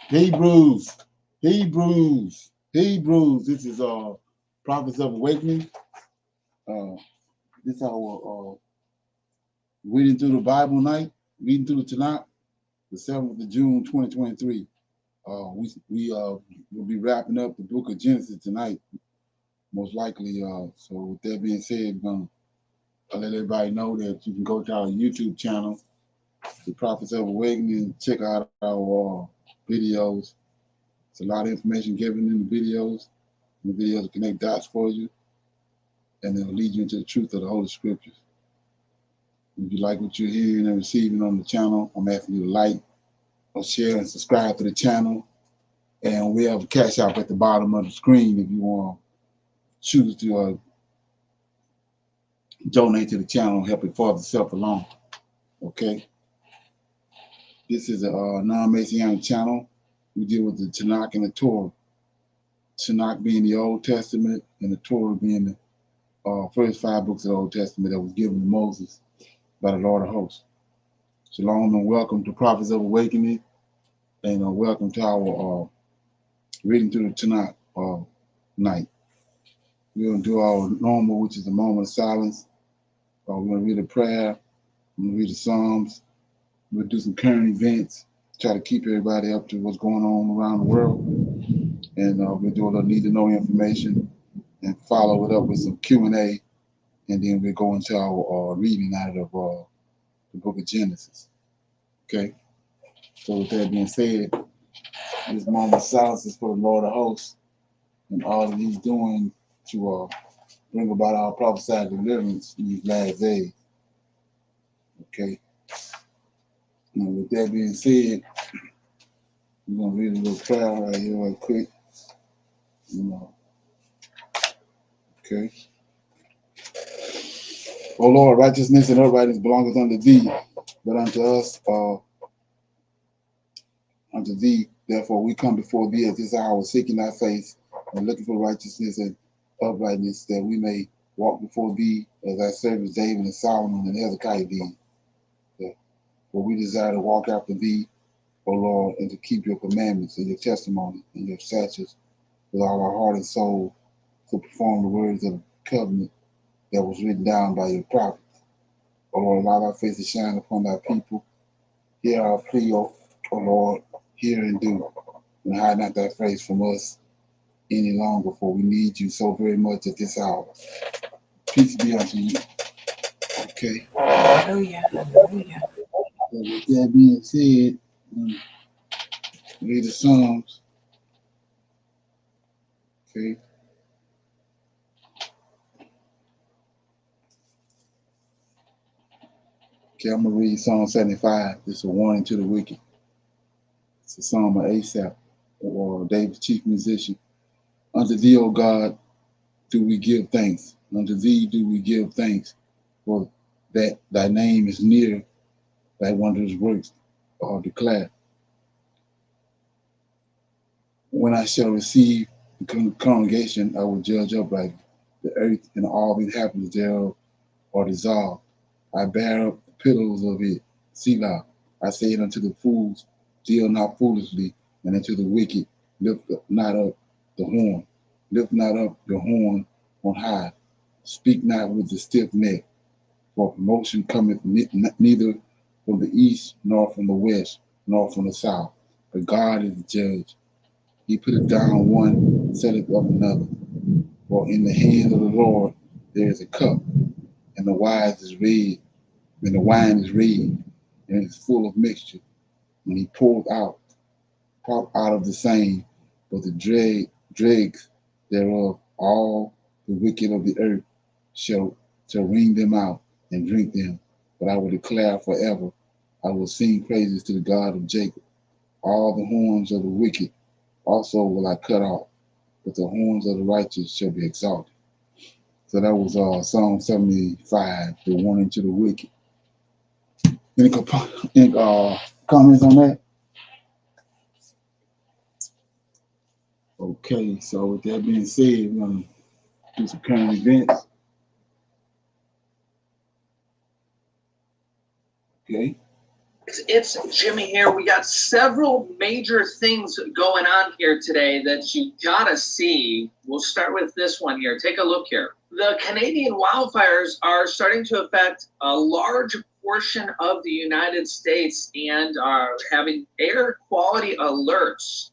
Hebrews, Hebrews. This is prophets of awakening. Uh, this is our reading through the Bible night, reading through the Tanakh, the 7th of June, 2023. We will be wrapping up the book of Genesis tonight, most likely. So with that being said, we're gonna let everybody know that you can go to our YouTube channel, the Prophets of Awakening, and check out our videos. It's a lot of information given in the videos. The videos will connect dots for you, and it'll lead you into the truth of the Holy Scriptures. If you like what you're hearing and receiving on the channel, I'm asking you to like or share and subscribe to the channel. And we have a cash app at the bottom of the screen if you want to choose to donate to the channel and help it further itself along. Okay? This is a non-Messianic channel. We deal with the Tanakh and the Torah. Tanakh being the Old Testament and the Torah being the first 5 books of the Old Testament that was given to Moses by the Lord of hosts. Shalom and welcome to Prophets of Awakening, and welcome to our reading through the Tanakh night. We're going to do our normal, which is a moment of silence. We're going to read a prayer. We're going to read the Psalms. We'll do some current events, try to keep everybody up to what's going on around the world. And we'll do a little need-to-know information and follow it up with some Q&A. And then we'll go into our reading out of the book of Genesis. Okay? So with that being said, this moment of silence is for the Lord of hosts and all that he's doing to bring about our prophesied deliverance in these last days. Okay? And with that being said, we're going to read a little prayer right here right quick. Okay. O Lord, righteousness and uprightness belongeth unto thee, but unto us, unto thee, therefore we come before thee at this hour, seeking thy face and looking for righteousness and uprightness, that we may walk before thee as thy servants David and Solomon and Hezekiah did. For we desire to walk after thee, O Lord, and to keep your commandments and your testimony and your statutes with all our heart and soul, to perform the words of the covenant that was written down by your prophets. O Lord, allow thy face to shine upon thy people. Hear our plea, O Lord, hear and do, and hide not thy face from us any longer, for we need you so very much at this hour. Peace be unto you. Okay. Hallelujah. Hallelujah. So with that being said, read the Psalms. Okay. Okay, I'm gonna read Psalm 75. This is a warning to the wicked. It's a psalm of Asaph, or David's chief musician. Unto thee, O God, do we give thanks. Unto thee do we give thanks, for that thy name is near, thy wondrous works are declared. When I shall receive the congregation, I will judge uprightly. The earth and all the inhabitants thereof are dissolved. I bear up the pillars of it. Selah. I say it unto the fools, deal not foolishly, and unto the wicked, lift not up the horn. Lift not up the horn on high. Speak not with the stiff neck, for promotion cometh neither from the east, nor from the west, nor from the south. But God is the judge. He putteth down one, setteth up another. For in the hand of the Lord there is a cup, and the wine is red, and it's full of mixture. And he poured out of the same, but the dregs thereof, all the wicked of the earth shall wring them out and drink them. But I will declare forever, I will sing praises to the God of Jacob. All the horns of the wicked also will I cut off, but the horns of the righteous shall be exalted. So that was Psalm 75, the warning to the wicked. Any comments on that? Okay, so with that being said, we're going to do some current events. Okay. It's Jimmy here. We got several major things going on here today that you gotta see. We'll start with this one here. Take a look here. The Canadian wildfires are starting to affect a large portion of the United States and are having air quality alerts.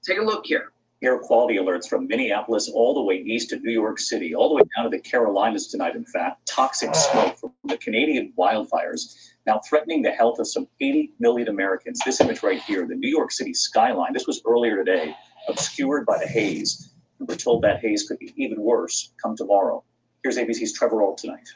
Take a look here. Air quality alerts from Minneapolis all the way east to New York City, all the way down to the Carolinas tonight, in fact. Toxic smoke from the Canadian wildfires now threatening the health of some 80 million Americans. This image right here, the New York City skyline, this was earlier today, obscured by the haze. And we're told that haze could be even worse come tomorrow. Here's ABC's Trevor Ault tonight.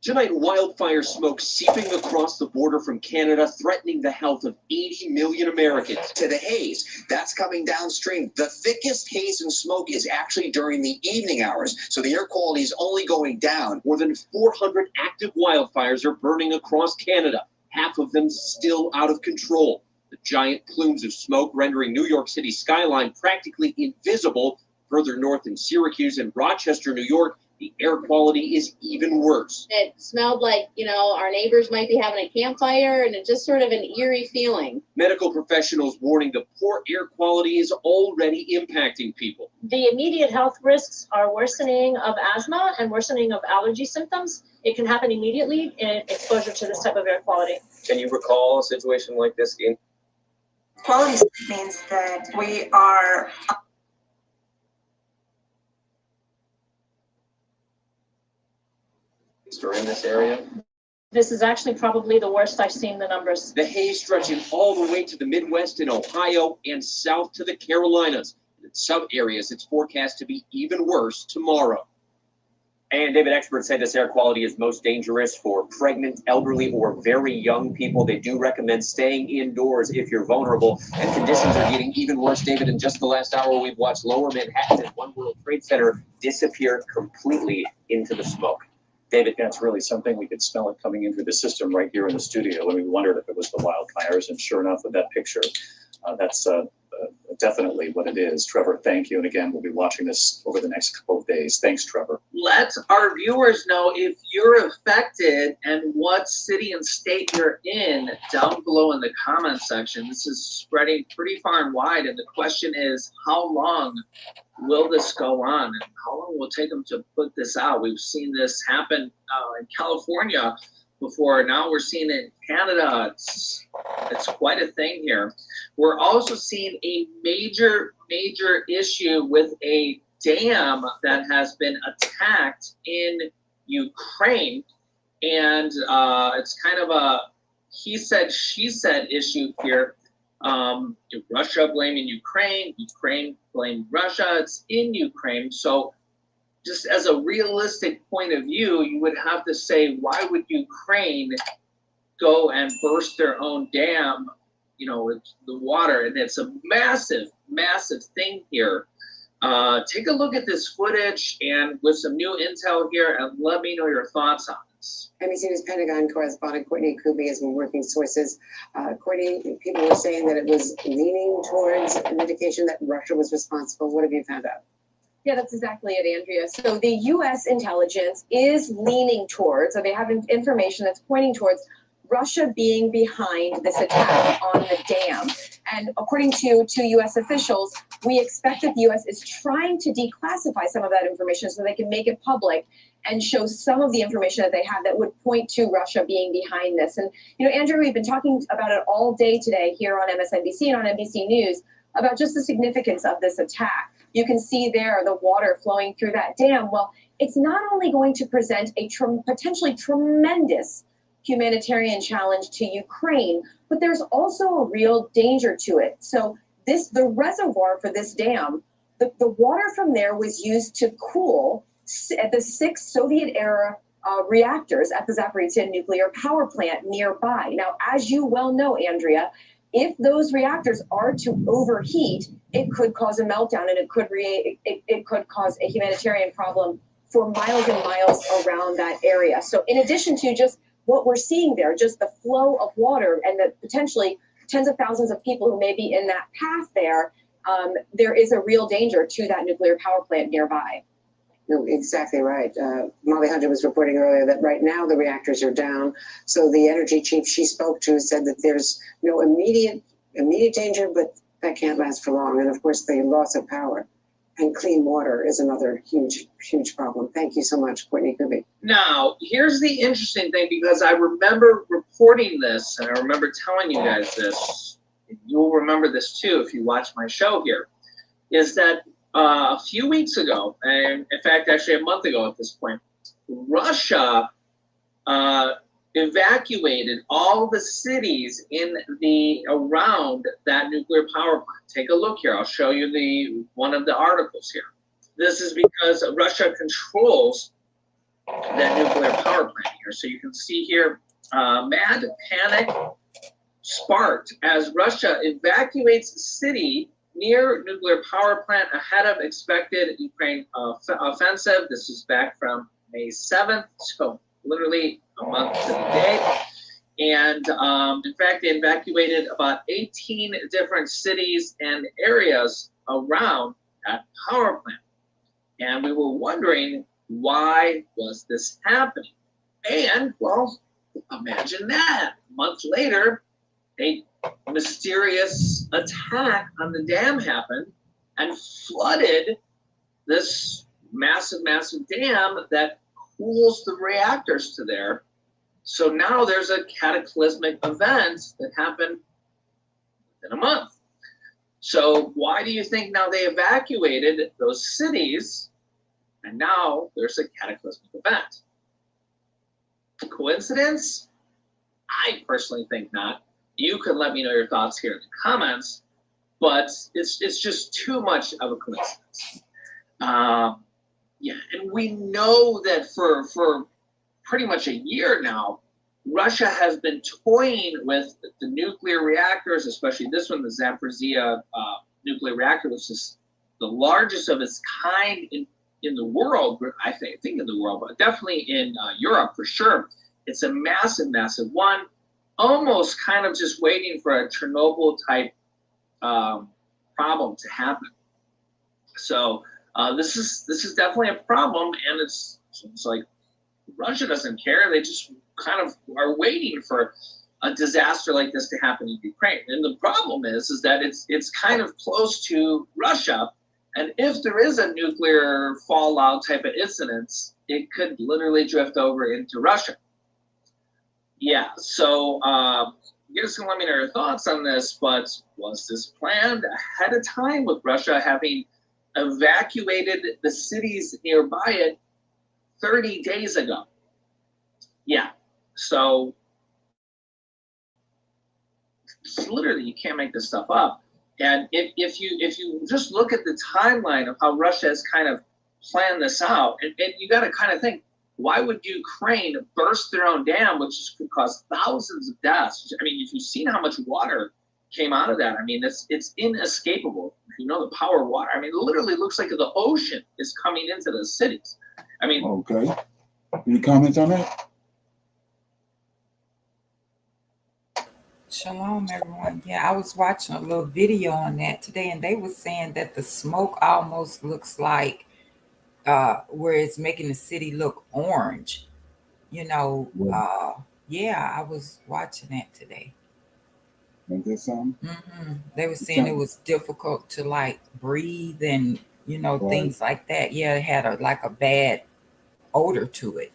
Tonight, wildfire smoke seeping across the border from Canada, threatening the health of 80 million Americans. To the haze, that's coming downstream. The thickest haze and smoke is actually during the evening hours, so the air quality is only going down. More than 400 active wildfires are burning across Canada, half of them still out of control. The giant plumes of smoke rendering New York City skyline practically invisible. Further north in Syracuse and Rochester, New York, the air quality is even worse. It smelled like, our neighbors might be having a campfire, and it's just sort of an eerie feeling. Medical professionals warning the poor air quality is already impacting people. The immediate health risks are worsening of asthma and worsening of allergy symptoms. It can happen immediately in exposure to this type of air quality. Can you recall a situation like this in? Quality means that we are in this area? This is actually probably the worst I've seen the numbers. The haze stretching all the way to the Midwest in Ohio and south to the Carolinas. In some areas, it's forecast to be even worse tomorrow. And David, experts say this air quality is most dangerous for pregnant, elderly, or very young people. They do recommend staying indoors if you're vulnerable. And conditions are getting even worse. David, in just the last hour, we've watched Lower Manhattan and One World Trade Center disappear completely into the smoke. David, that's really something. We could smell it coming into the system right here in the studio. And we wondered if it was the wildfires. And sure enough, with that picture, that's definitely what it is. Trevor, thank you. And again, we'll be watching this over the next couple of days. Thanks, Trevor. Let our viewers know if you're affected and what city and state you're in down below in the comment section. This is spreading pretty far and wide, and the question is, how long will this go on, and how long will it take them to put this out? We've seen this happen in California before. Now we're seeing it in Canada. It's quite a thing here. We're also seeing a major issue with a dam that has been attacked in Ukraine, and it's kind of a he said, she said issue here. Russia blaming Ukraine, Ukraine blaming Russia. It's in Ukraine. So just as a realistic point of view, you would have to say, why would Ukraine go and burst their own dam, with the water? And it's a massive thing here. Take a look at this footage and with some new intel here, and let me know your thoughts on this. NBC News Pentagon correspondent Courtney Kubi has been working sources. Courtney, people were saying that it was leaning towards an indication that Russia was responsible. What have you found out? Yeah, that's exactly it, Andrea. So the U.S. intelligence is leaning towards, or they have information that's pointing towards Russia being behind this attack on the dam. And according to U.S. officials, we expect that the U.S. is trying to declassify some of that information so they can make it public and show some of the information that they have that would point to Russia being behind this. And, Andrew, we've been talking about it all day today here on MSNBC and on NBC News about just the significance of this attack. You can see there the water flowing through that dam. Well, it's not only going to present a potentially tremendous humanitarian challenge to Ukraine, but there's also a real danger to it. So the reservoir for this dam, the water from there was used to cool the 6 Soviet-era reactors at the Zaporizhzhia nuclear power plant nearby. Now, as you well know, Andrea, if those reactors are to overheat, it could cause a meltdown, and it could cause a humanitarian problem for miles and miles around that area. So in addition to just what we're seeing there, just the flow of water and the potentially tens of thousands of people who may be in that path there, there is a real danger to that nuclear power plant nearby. No, exactly right. Molly Hunter was reporting earlier that right now the reactors are down. So the energy chief she spoke to said that there's no immediate danger, but that can't last for long. And of course, the loss of power and clean water is another huge problem. Thank you so much, Courtney Kubi. Now, here's the interesting thing, because I remember reporting this, and I remember telling you guys this. You'll remember this too if you watch my show here, is that a few weeks ago, and in fact, actually a month ago at this point, Russia evacuated all the cities in the around that nuclear power plant. Take a look here. I'll show you one of the articles here. This is because Russia controls that nuclear power plant here. So you can see here, mad panic sparked as Russia evacuates city near nuclear power plant ahead of expected Ukraine offensive. This is back from May 7th, so literally a month to the day. And in fact, they evacuated about 18 different cities and areas around that power plant. And we were wondering, why was this happening? And, well, imagine that. A month later, a mysterious attack on the dam happened and flooded this massive dam that cools the reactors to there. So now there's a cataclysmic event that happened in a month. So why do you think now they evacuated those cities and now there's a cataclysmic event? Coincidence? I personally think not. You can let me know your thoughts here in the comments, but it's just too much of a coincidence. Yeah, and we know that for pretty much a year now, Russia has been toying with the nuclear reactors, especially this one, the Zaporizhia nuclear reactor, which is the largest of its kind in the world. I think in the world, but definitely in Europe for sure. It's a massive one. Almost kind of just waiting for a Chernobyl type problem to happen. So this is definitely a problem, and it's like Russia doesn't care. They just kind of are waiting for a disaster like this to happen in Ukraine. And the problem is that it's kind of close to Russia, and if there is a nuclear fallout type of incidents, it could literally drift over into Russia. Yeah, so you guys can let me know your thoughts on this, but was this planned ahead of time with Russia having evacuated the cities nearby it 30 days ago? Yeah, so literally you can't make this stuff up. And if you just look at the timeline of how Russia has kind of planned this out, and you got to kind of think, why would Ukraine burst their own dam, which could cause thousands of deaths? I mean, if you've seen how much water came out of that, I mean, it's inescapable. If you know the power of water, I mean, it literally looks like the ocean is coming into the cities. I mean, okay. Any comments on that? Shalom, everyone. Yeah, I was watching a little video on that today, and they were saying that the smoke almost looks like where it's making the city look orange. You know, yeah, I was watching that today. Is that something? They were saying it was difficult to like breathe and things like that. Yeah, it had a bad odor to it.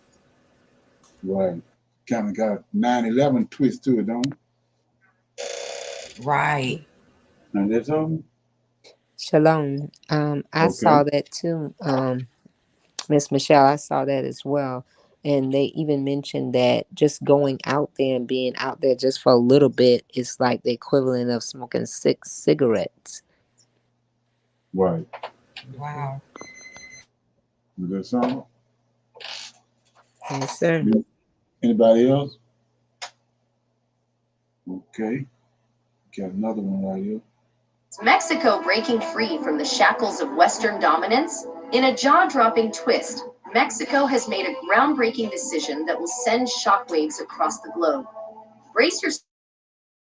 Right. Kind of got 9/11 twist to it, don't it? Right. And that's all. Shalom. I saw that too. Miss Michelle, I saw that as well. And they even mentioned that just going out there and being out there just for a little bit is like the equivalent of smoking 6 cigarettes. Right. Wow. Is that something? Yes, sir. Anybody else? Okay. Got another one right here. Mexico breaking free from the shackles of Western dominance? In a jaw-dropping twist, Mexico has made a groundbreaking decision that will send shockwaves across the globe. Brace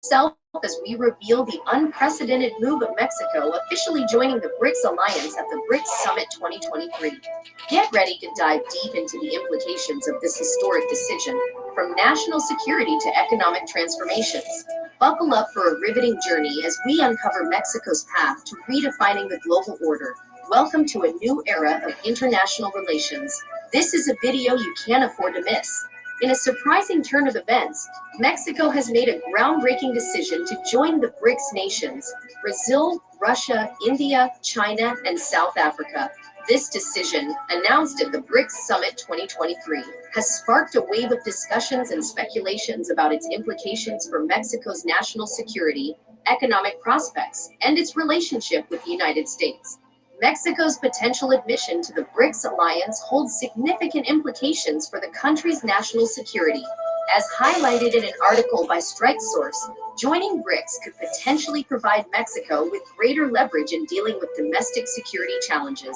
yourself as we reveal the unprecedented move of Mexico officially joining the BRICS alliance at the BRICS Summit 2023. Get ready to dive deep into the implications of this historic decision, from national security to economic transformations. Buckle up for a riveting journey as we uncover Mexico's path to redefining the global order. Welcome to a new era of international relations. This is a video you can't afford to miss. In a surprising turn of events, Mexico has made a groundbreaking decision to join the BRICS nations: Brazil, Russia, India, China, and South Africa. This decision, announced at the BRICS Summit 2023, has sparked a wave of discussions and speculations about its implications for Mexico's national security, economic prospects, and its relationship with the United States. Mexico's potential admission to the BRICS alliance holds significant implications for the country's national security. As highlighted in an article by StrikeSource, joining BRICS could potentially provide Mexico with greater leverage in dealing with domestic security challenges.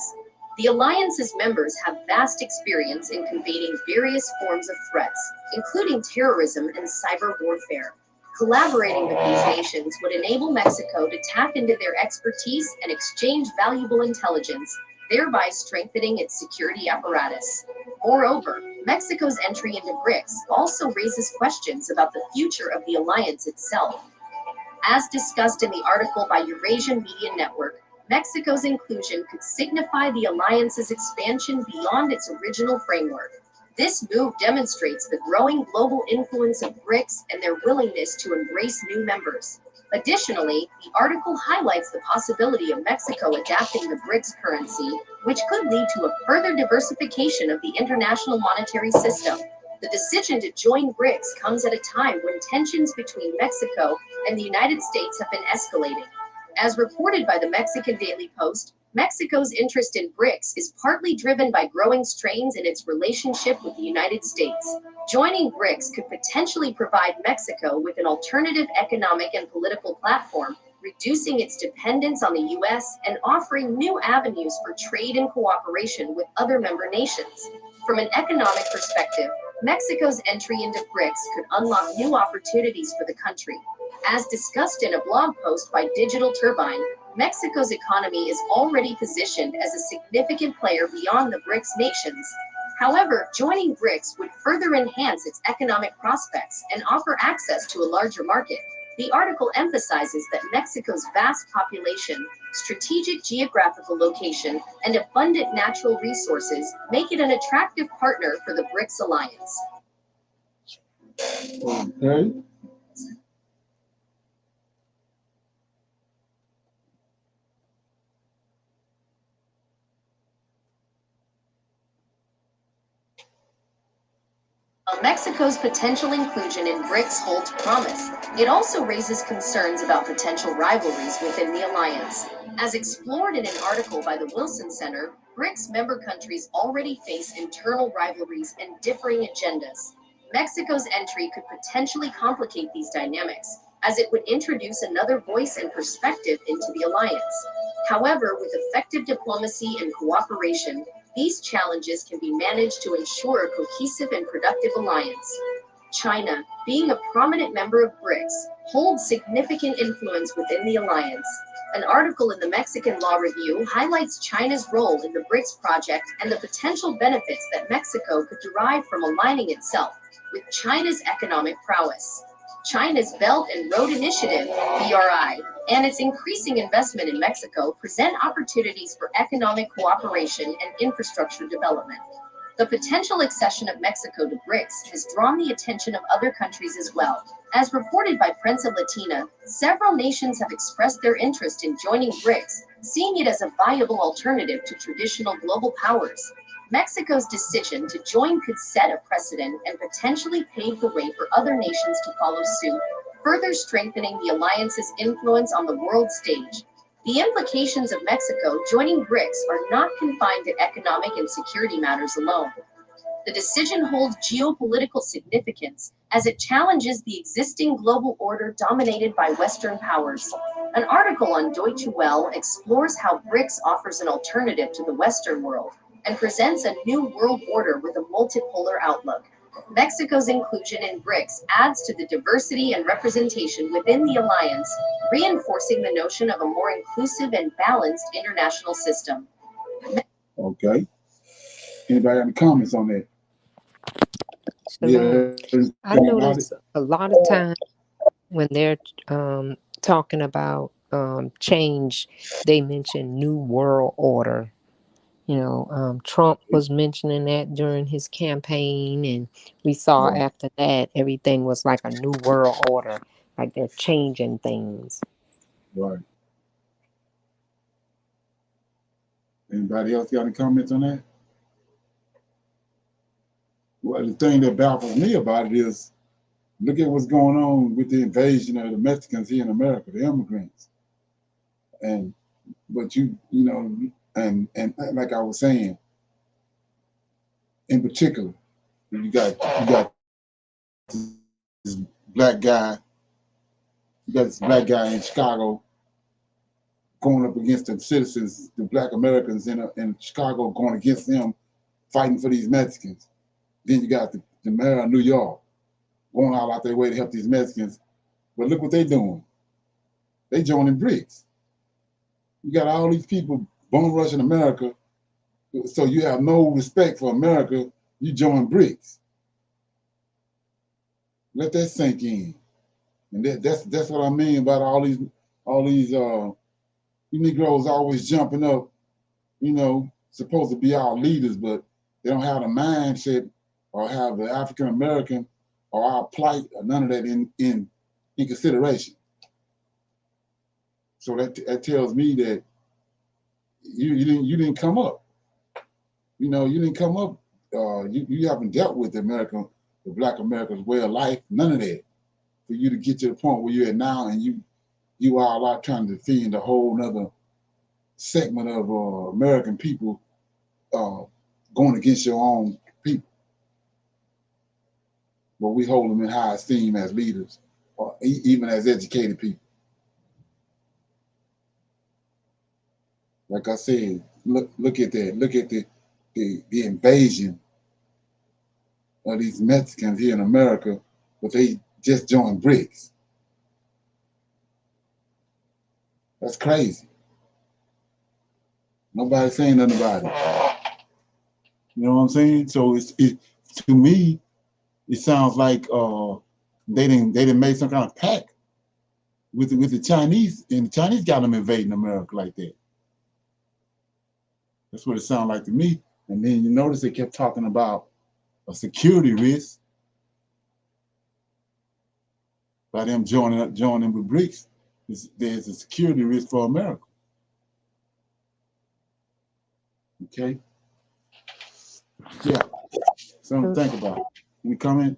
The alliance's members have vast experience in combating various forms of threats, including terrorism and cyber warfare. Collaborating with these nations would enable Mexico to tap into their expertise and exchange valuable intelligence, thereby strengthening its security apparatus. Moreover, Mexico's entry into BRICS also raises questions about the future of the alliance itself. As discussed in the article by Eurasian Media Network, Mexico's inclusion could signify the alliance's expansion beyond its original framework. This move demonstrates the growing global influence of BRICS and their willingness to embrace new members. Additionally, the article highlights the possibility of Mexico adapting the BRICS currency, which could lead to a further diversification of the international monetary system. The decision to join BRICS comes at a time when tensions between Mexico and the United States have been escalating. As reported by the Mexican Daily Post, Mexico's interest in BRICS is partly driven by growing strains in its relationship with the United States. Joining BRICS could potentially provide Mexico with an alternative economic and political platform, reducing its dependence on the U.S. and offering new avenues for trade and cooperation with other member nations. From an economic perspective, Mexico's entry into BRICS could unlock new opportunities for the country. As discussed in a blog post by Digital Turbine, Mexico's economy is already positioned as a significant player beyond the BRICS nations. However, joining BRICS would further enhance its economic prospects and offer access to a larger market. The article emphasizes that Mexico's vast population, strategic geographical location, and abundant natural resources make it an attractive partner for the BRICS alliance. Okay. While Mexico's potential inclusion in BRICS holds promise, it also raises concerns about potential rivalries within the alliance. As explored in an article by the Wilson Center, BRICS member countries already face internal rivalries and differing agendas. Mexico's entry could potentially complicate these dynamics, as it would introduce another voice and perspective into the alliance. However, with effective diplomacy and cooperation, these challenges can be managed to ensure a cohesive and productive alliance. China, being a prominent member of BRICS, holds significant influence within the alliance. An article in the Mexican Law Review highlights China's role in the BRICS project and the potential benefits that Mexico could derive from aligning itself with China's economic prowess. China's Belt and Road Initiative, BRI, and its increasing investment in Mexico present opportunities for economic cooperation and infrastructure development. The potential accession of Mexico to BRICS has drawn the attention of other countries as well. As reported by Prensa Latina, several nations have expressed their interest in joining BRICS, seeing it as a viable alternative to traditional global powers. Mexico's decision to join could set a precedent and potentially pave the way for other nations to follow suit, further strengthening the alliance's influence on the world stage. The implications of Mexico joining BRICS are not confined to economic and security matters alone. The decision holds geopolitical significance as it challenges the existing global order dominated by Western powers. An article on Deutsche Welle explores how BRICS offers an alternative to the Western world and presents a new world order with a multipolar outlook. Mexico's inclusion in BRICS adds to the diversity and representation within the alliance, reinforcing the notion of a more inclusive and balanced international system. Okay. Anybody got any comments on that? Shalom. Yeah. I notice a lot of time when they're talking about change, they mention New World Order. You know, Trump was mentioning that during his campaign, and we saw after that everything was like a New World Order, like they're changing things. Right. Anybody else got any comments on that? Well, the thing that baffles me about it is, look at what's going on with the invasion of the Mexicans here in America, the immigrants. But you know, and like I was saying, in particular, you got this black guy, in Chicago going up against the citizens, the black Americans in Chicago going against them, fighting for these Mexicans. Then you got the mayor of New York going all out their way to help these Mexicans. But look what they're doing. They joining BRICS. You got all these people bum rushing America, so you have no respect for America. You join BRICS. Let that sink in. And that's what I mean about all these you Negroes always jumping up, you know, supposed to be our leaders, but they don't have the mindset or have the African American or our plight or none of that in consideration. So that tells me that you didn't come up. You know, you didn't come up. You haven't dealt with the Black America's way of life. None of that for you to get to the point where you're at now, and you are a lot trying to defend a whole nother segment of American people going against your own people. But we hold them in high esteem as leaders, or even as educated people. Like I said, look at that. Look at the invasion of these Mexicans here in America, but they just joined BRICS. That's crazy. Nobody's saying nothing about it. You know what I'm saying? So to me, it sounds like they didn't make some kind of pact with the Chinese, and the Chinese got them invading America like that. That's what it sounded like to me. And then you notice they kept talking about a security risk by them joining with BRICS. There's a security risk for America. Okay. Yeah. Something to think about. Any comment?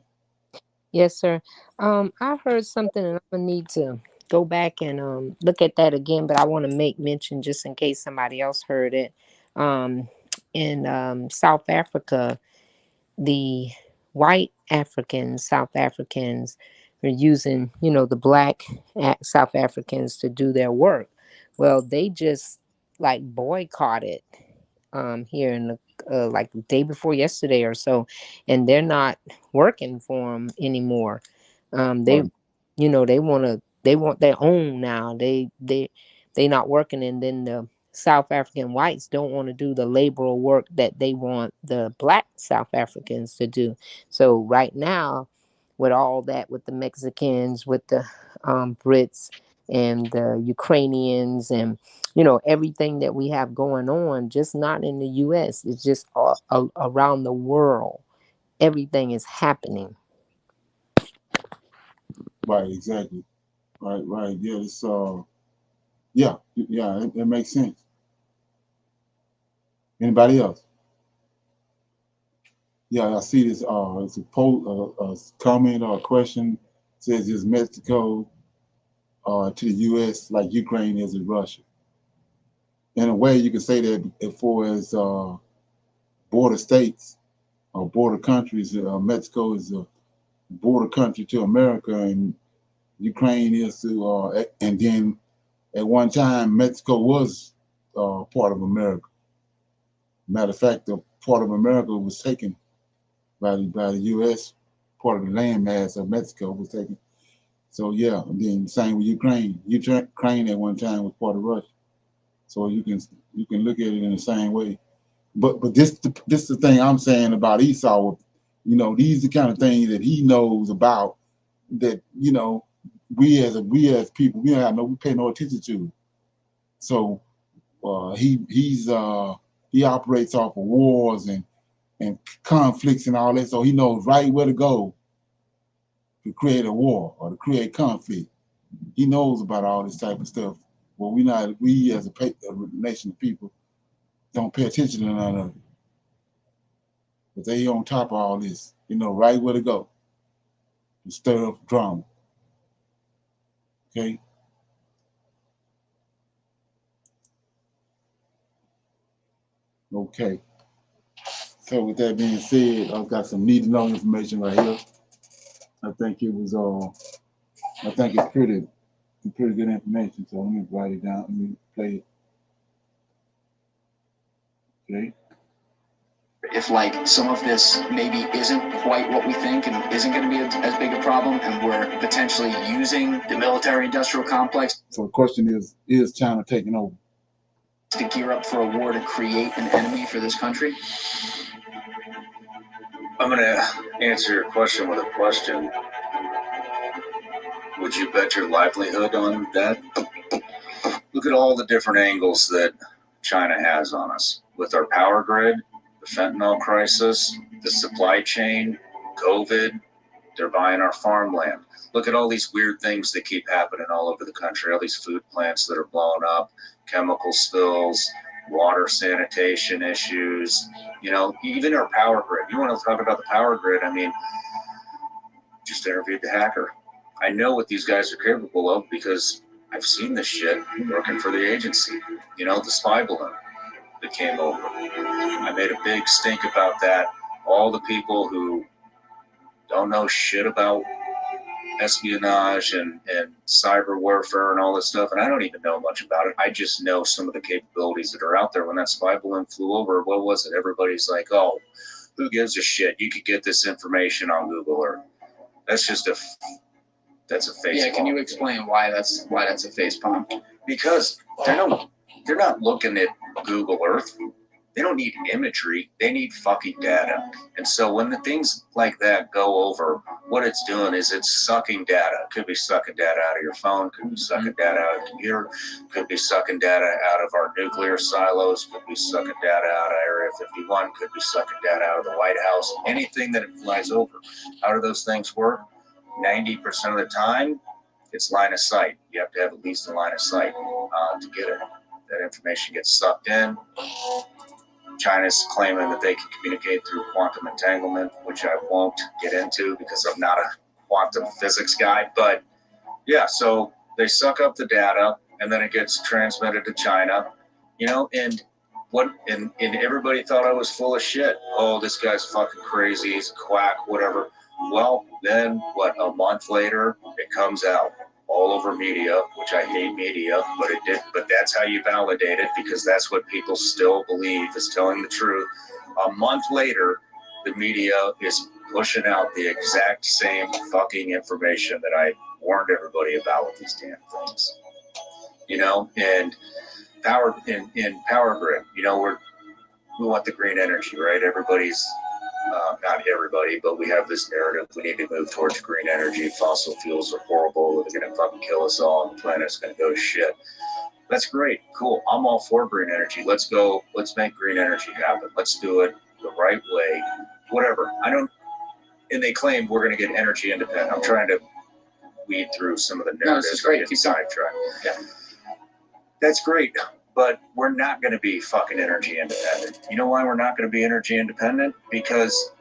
Yes, sir. I heard something, and I'm gonna need to go back and look at that again. But I want to make mention just in case somebody else heard it. In South Africa, the white Africans, South Africans, are using, you know, the black South Africans to do their work. Well, they just like boycotted here in the like the day before yesterday or so, and they're not working for them anymore. They, you know, they want their own now. They not working, and then the South African whites don't want to do the laboral work that they want the black South Africans to do. So right now, with all that, with the Mexicans, with the Brits and the Ukrainians, and you know everything that we have going on, just not in the U.S. It's just around the world. Everything is happening. Right. Exactly. Right. Yeah. It's yeah. It makes sense. Anybody else? Yeah, I see this. It's a poll, a comment or a question. It says, "Is Mexico to the U.S. like Ukraine is to Russia?" In a way, you can say that as far as border states or border countries, Mexico is a border country to America, and Ukraine is to. And then at one time, Mexico was part of America. Matter of fact, the part of America was taken by the U.S. Part of the landmass of Mexico was taken. So yeah, and then same with Ukraine. Ukraine at one time was part of Russia. So you can look at it in the same way. But this the thing I'm saying about Esau. You know, these are the kind of things that he knows about that, you know, we as people, we pay no attention to. So he operates off of wars and conflicts and all that. So he knows right where to go to create a war or to create conflict. He knows about all this type of stuff. But we as a nation of people don't pay attention to none of it. But they on top of all this, you know, right where to go to stir up drama. Okay. Okay. So with that being said, I've got some need to know information right here. I think it's pretty good information. So let me write it down. Let me play it. Okay. If like some of this maybe isn't quite what we think and isn't going to be as big a problem, and we're potentially using the military-industrial complex. So the question is China taking over? To gear up for a war to create an enemy for this country? I'm going to answer your question with a question. Would you bet your livelihood on that? Look at all the different angles that China has on us. With our power grid, the fentanyl crisis, the supply chain, COVID, they're buying our farmland. Look at all these weird things that keep happening all over the country, all these food plants that are blown up, chemical spills, water sanitation issues, you know, even our power grid. You want to talk about the power grid? I mean, just interviewed the hacker. I know what these guys are capable of because I've seen this shit working for the agency. You know, the spy balloon that came over. I made a big stink about that. All the people who don't know shit about espionage and cyber warfare and all this stuff, and I don't even know much about it. I just know some of the capabilities that are out there. When that spy balloon flew over, what was it? Everybody's like, oh, who gives a shit? You could get this information on Google Earth. That's just that's a face. Yeah, can you explain why that's a face palm? Because they're not looking at Google Earth. They don't need imagery. They need fucking data. And so when the things like that go over, what it's doing is it's sucking data. It could be sucking data out of your phone, could be sucking data out of a computer, could be sucking data out of our nuclear silos, could be sucking data out of Area 51, could be sucking data out of the White House, anything that it flies over. How do those things work? 90% of the time, it's line of sight. You have to have at least a line of sight to get it. That information gets sucked in. China's claiming that they can communicate through quantum entanglement, which I won't get into because I'm not a quantum physics guy. But yeah, so they suck up the data and then it gets transmitted to China, you know, and everybody thought I was full of shit. Oh, this guy's fucking crazy, he's a quack, whatever. Well, then what, a month later, it comes out all over media, which I hate media, but that's how you validate it, because that's what people still believe is telling the truth. A month later, the media is pushing out the exact same fucking information that I warned everybody about with these damn things. You know, and power in power grid, you know, we want the green energy, right? Everybody's not everybody, but we have this narrative. We need to move towards green energy. Fossil fuels are horrible. They're going to fucking kill us all, and the planet's going to go to shit. That's great. Cool. I'm all for green energy. Let's go. Let's make green energy happen. Let's do it the right way. Whatever. And they claim we're going to get energy independent. I'm trying to weed through some of the narratives. This is great. Keep sidetracked. Yeah. That's great. But we're not going to be fucking energy independent. You know why we're not going to be energy independent? Because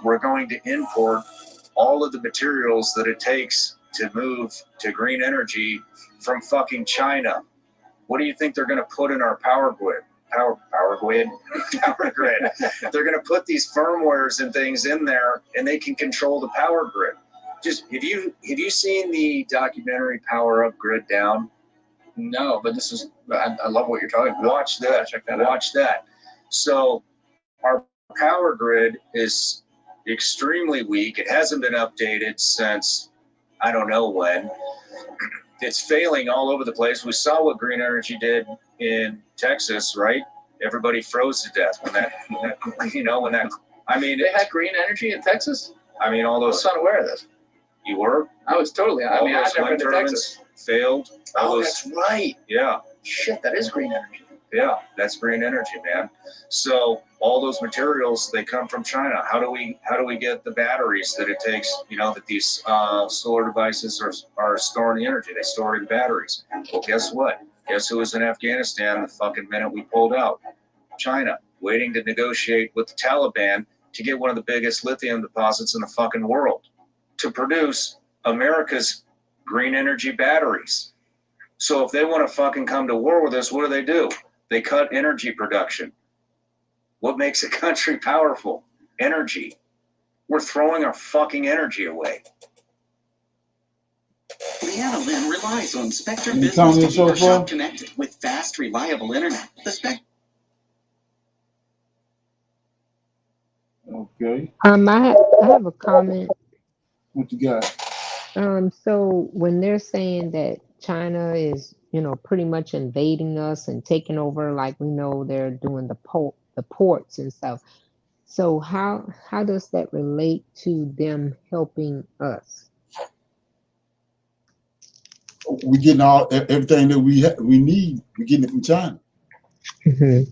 we're going to import all of the materials that it takes to move to green energy from fucking China. What do you think they're going to put in our power grid? Power grid? Power grid. They're going to put these firmwares and things in there, and they can control the power grid. Just have you seen the documentary Power Up, Grid Down? No, but I love what you're talking about. Watch that. Check that out. Watch that. So our power grid is extremely weak. It hasn't been updated since I don't know when. It's failing all over the place. We saw what green energy did in Texas, right? Everybody froze to death when that I mean, They had green energy in Texas? I mean, all I was those, unaware of this. you were? I was totally, I All mean, I've those never wind been to Texas. turbines failed. All Oh, those, that's right. yeah. Shit, that is green energy. Yeah, that's green energy, man. So all those materials, they come from China. How do we get the batteries that it takes, that these solar devices are storing energy? They store it in batteries. Well, guess what? Guess who was in Afghanistan the fucking minute we pulled out? China, waiting to negotiate with the Taliban to get one of the biggest lithium deposits in the fucking world to produce America's green energy batteries. So if they want to fucking come to war with us, what do? They cut energy production. What makes a country powerful? Energy. We're throwing our fucking energy away. Leanna Lynn relies on Spectrum Any Business to comments keep so her far? shop connected with fast, reliable internet. The Spectrum. Okay. I have a comment. What you got? So when they're saying that China is, pretty much invading us and taking over, like we know they're doing the ports and stuff. So how does that relate to them helping us? We getting everything that we need. We getting it from China, Mm-hmm.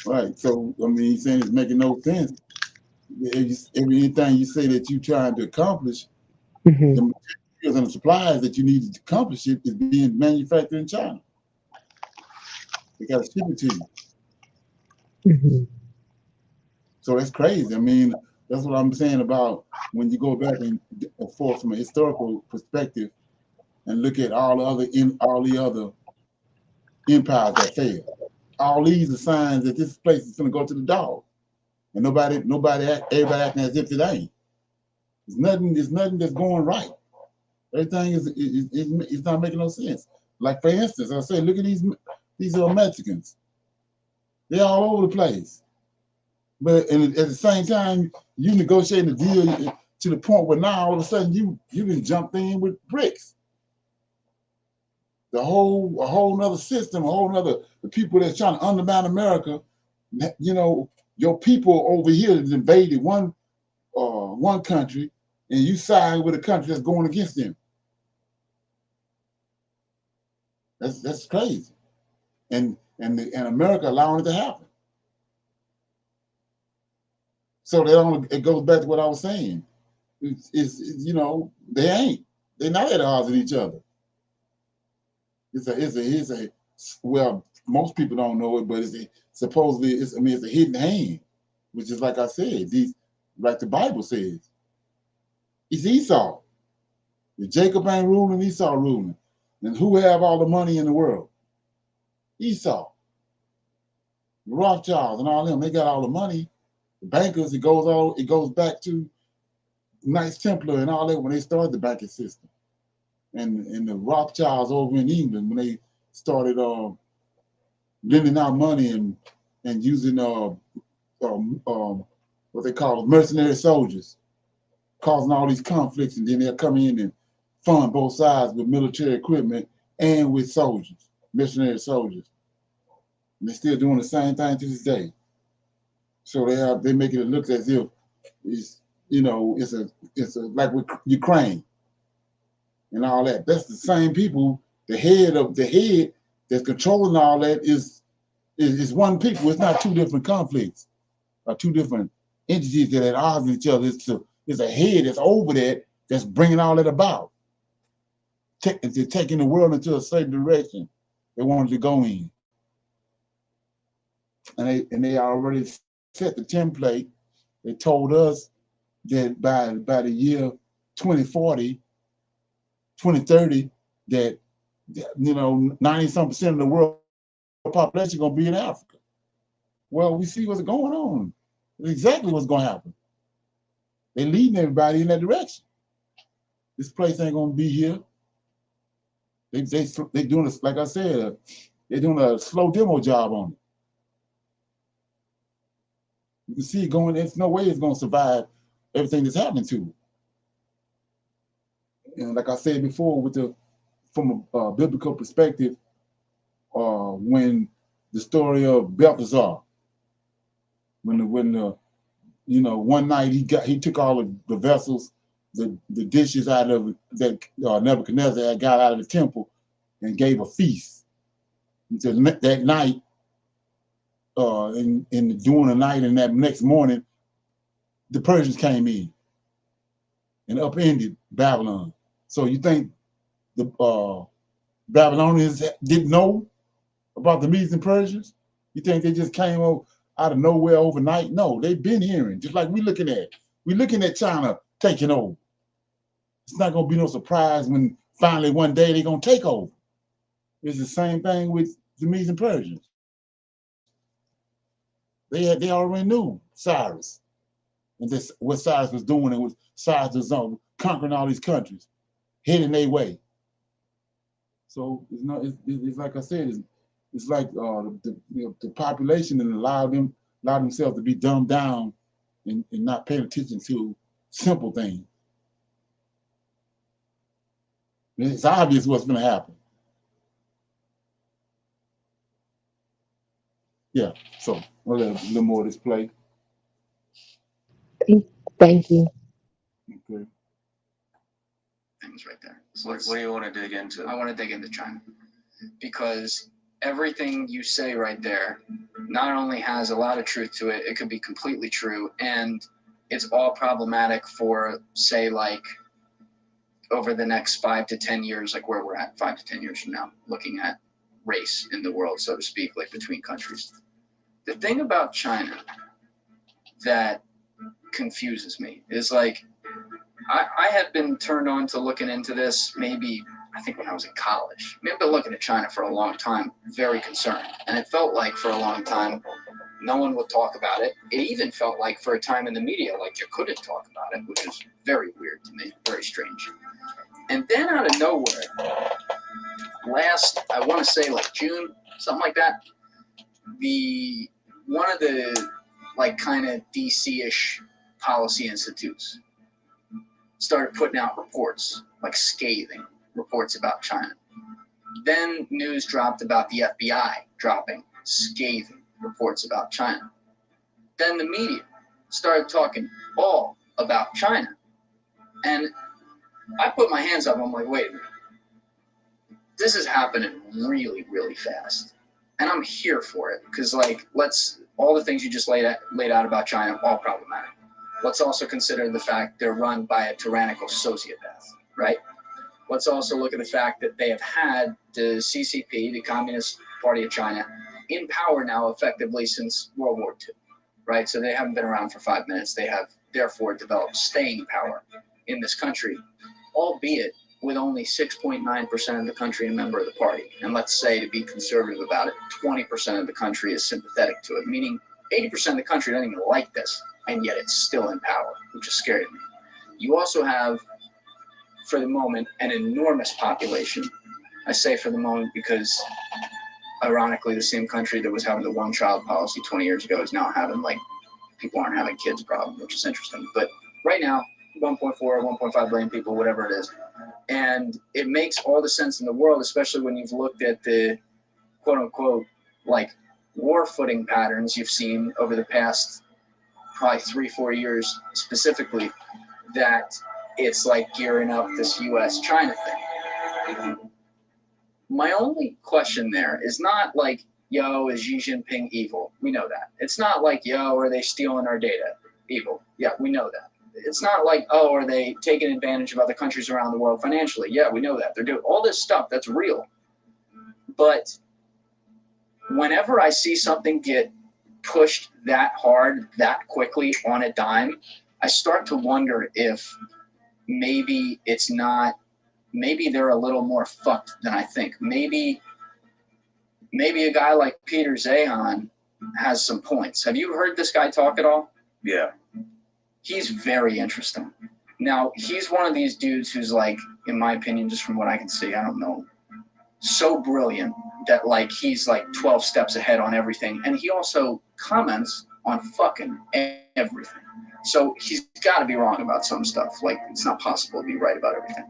right? So I mean, he's saying it's making no sense. Anything you say that you're trying to accomplish, Mm-hmm. the materials and the supplies that you need to accomplish it is being manufactured in China. They got to ship it to you. Mm-hmm. So that's crazy. I mean, that's what I'm saying about when you go back and forth from a historical perspective and look at all the other empires that failed. All these are signs that this place is going to go to the dog, and everybody acting as if it ain't. There's nothing that's going right. Everything is not making no sense. Like for instance, I say, look at these Mexicans. They're all over the place. But at the same time, you negotiating a deal to the point where now all of a sudden you can jump in with bricks. A whole nother system, the people that's trying to undermine America. Your people over here has invaded one country, and you side with a country that's going against them. That's crazy, and America allowing it to happen. So it goes back to what I was saying. They're not at odds with each other. Well, most people don't know it, but supposedly it's a hidden hand, which is like I said, like the Bible says, it's Esau. If Jacob ain't ruling, Esau ruling. And who have all the money in the world? Esau. The Rothschilds and all them, they got all the money. The bankers, it goes back to Knights Templar and all that when they started the banking system. And the Rothschilds over in England when they started lending out money and using what they call mercenary soldiers, causing all these conflicts, and then they'll come in and fund both sides with military equipment and with soldiers, mercenary soldiers. And they're still doing the same thing to this day. So they make it look as if it's like with Ukraine and all that. That's the same people. The head that's controlling all that is one people. It's not two different conflicts or two different entities that are at odds with each other. It's a head that's over that that's bringing all that about. They're taking the world into a certain direction they wanted to go in. And they already set the template. They told us that by the year 2040, 2030, that 90-some% of the world population gonna be in Africa. Well, we see what's going on. Exactly what's gonna happen. They're leading everybody in that direction. This place ain't gonna be here. They doing this, like I said, they're doing a slow demo job on it. You can see it going. There's no way it's going to survive everything that's happening to it. And like I said before, from a biblical perspective, when the story of Balthazar, when one night he took all of the vessels, the dishes out of that Nebuchadnezzar had got out of the temple, and gave a feast. And so that night, during the night and that next morning, the Persians came in and upended Babylon. So you think the Babylonians didn't know about the Medes and Persians? You think they just came out of nowhere overnight? No, they've been hearing, just like we're looking at China taking over. It's not going to be no surprise when finally one day they're going to take over. It's the same thing with the Medes and Persians. They already knew Cyrus and this what Cyrus was doing, and what Cyrus was conquering all these countries, heading their way. So it's like I said, it's like the population that allowed themselves to be dumbed down and not paying attention to simple things. It's obvious what's going to happen. Yeah, so we'll let a little more of this play. Thank you. Okay. Things right there. So what do you want to dig into? I want to dig into China because everything you say right there not only has a lot of truth to it, it could be completely true, and it's all problematic for, say, like over the next 5 to 10 years, like where we're at 5 to 10 years from now, looking at race in the world, so to speak, like between countries. The thing about China that confuses me is like, I had been turned on to looking into this maybe, I think when I was in college. I've been looking at China for a long time, very concerned. And it felt like for a long time, no one would talk about it. It even felt like for a time in the media, like you couldn't talk about it, which is very weird to me, very strange. And then out of nowhere, last, I want to say like June, something like that, one of the like kind of DC-ish policy institutes started putting out reports, like scathing reports about China. Then news dropped about the FBI dropping scathing reports about China. Then the media started talking all about China. And I put my hands up, I'm like, wait a minute. This is happening really, really fast. And I'm here for it, because like, all the things you just laid out about China, all problematic. Let's also consider the fact they're run by a tyrannical sociopath, right? Let's also look at the fact that they have had the CCP, the Communist Party of China, in power now effectively since World War II, right? So they haven't been around for 5 minutes. They have therefore developed staying power in this country, albeit with only 6.9% of the country a member of the party. And let's say, to be conservative about it, 20% of the country is sympathetic to it, meaning 80% of the country doesn't even like this, and yet it's still in power, which is scary to me. You also have, for the moment, an enormous population. I say for the moment because, ironically, the same country that was having the one-child policy 20 years ago is now having, like, people aren't having kids problem, which is interesting. But right now, 1.4, 1.5 billion people, whatever it is. And it makes all the sense in the world, especially when you've looked at the quote-unquote, like, war footing patterns you've seen over the past probably 3-4 years specifically, that it's like gearing up this US-China thing. My only question there is not like, yo, is Xi Jinping evil? We know that. It's not like, yo, are they stealing our data? Evil. Yeah, we know that. It's not like, oh, are they taking advantage of other countries around the world financially? Yeah, we know that. They're doing all this stuff. That's real. But whenever I see something get pushed that hard, that quickly on a dime, I start to wonder if maybe it's not, maybe they're a little more fucked than I think. Maybe a guy like Peter Zeihan has some points. Have you heard this guy talk at all? Yeah. He's very interesting. Now, he's one of these dudes who's like, in my opinion, just from what I can see, I don't know, so brilliant that like he's like 12 steps ahead on everything. And he also comments on fucking everything. So he's got to be wrong about some stuff. Like, it's not possible to be right about everything.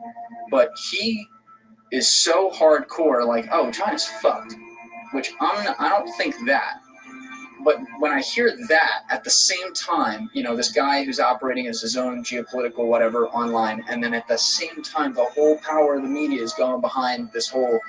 But he is so hardcore, like, oh, China's fucked, which I don't think that. But when I hear that at the same time, you know, this guy who's operating as his own geopolitical whatever online, and then at the same time, the whole power of the media is going behind this whole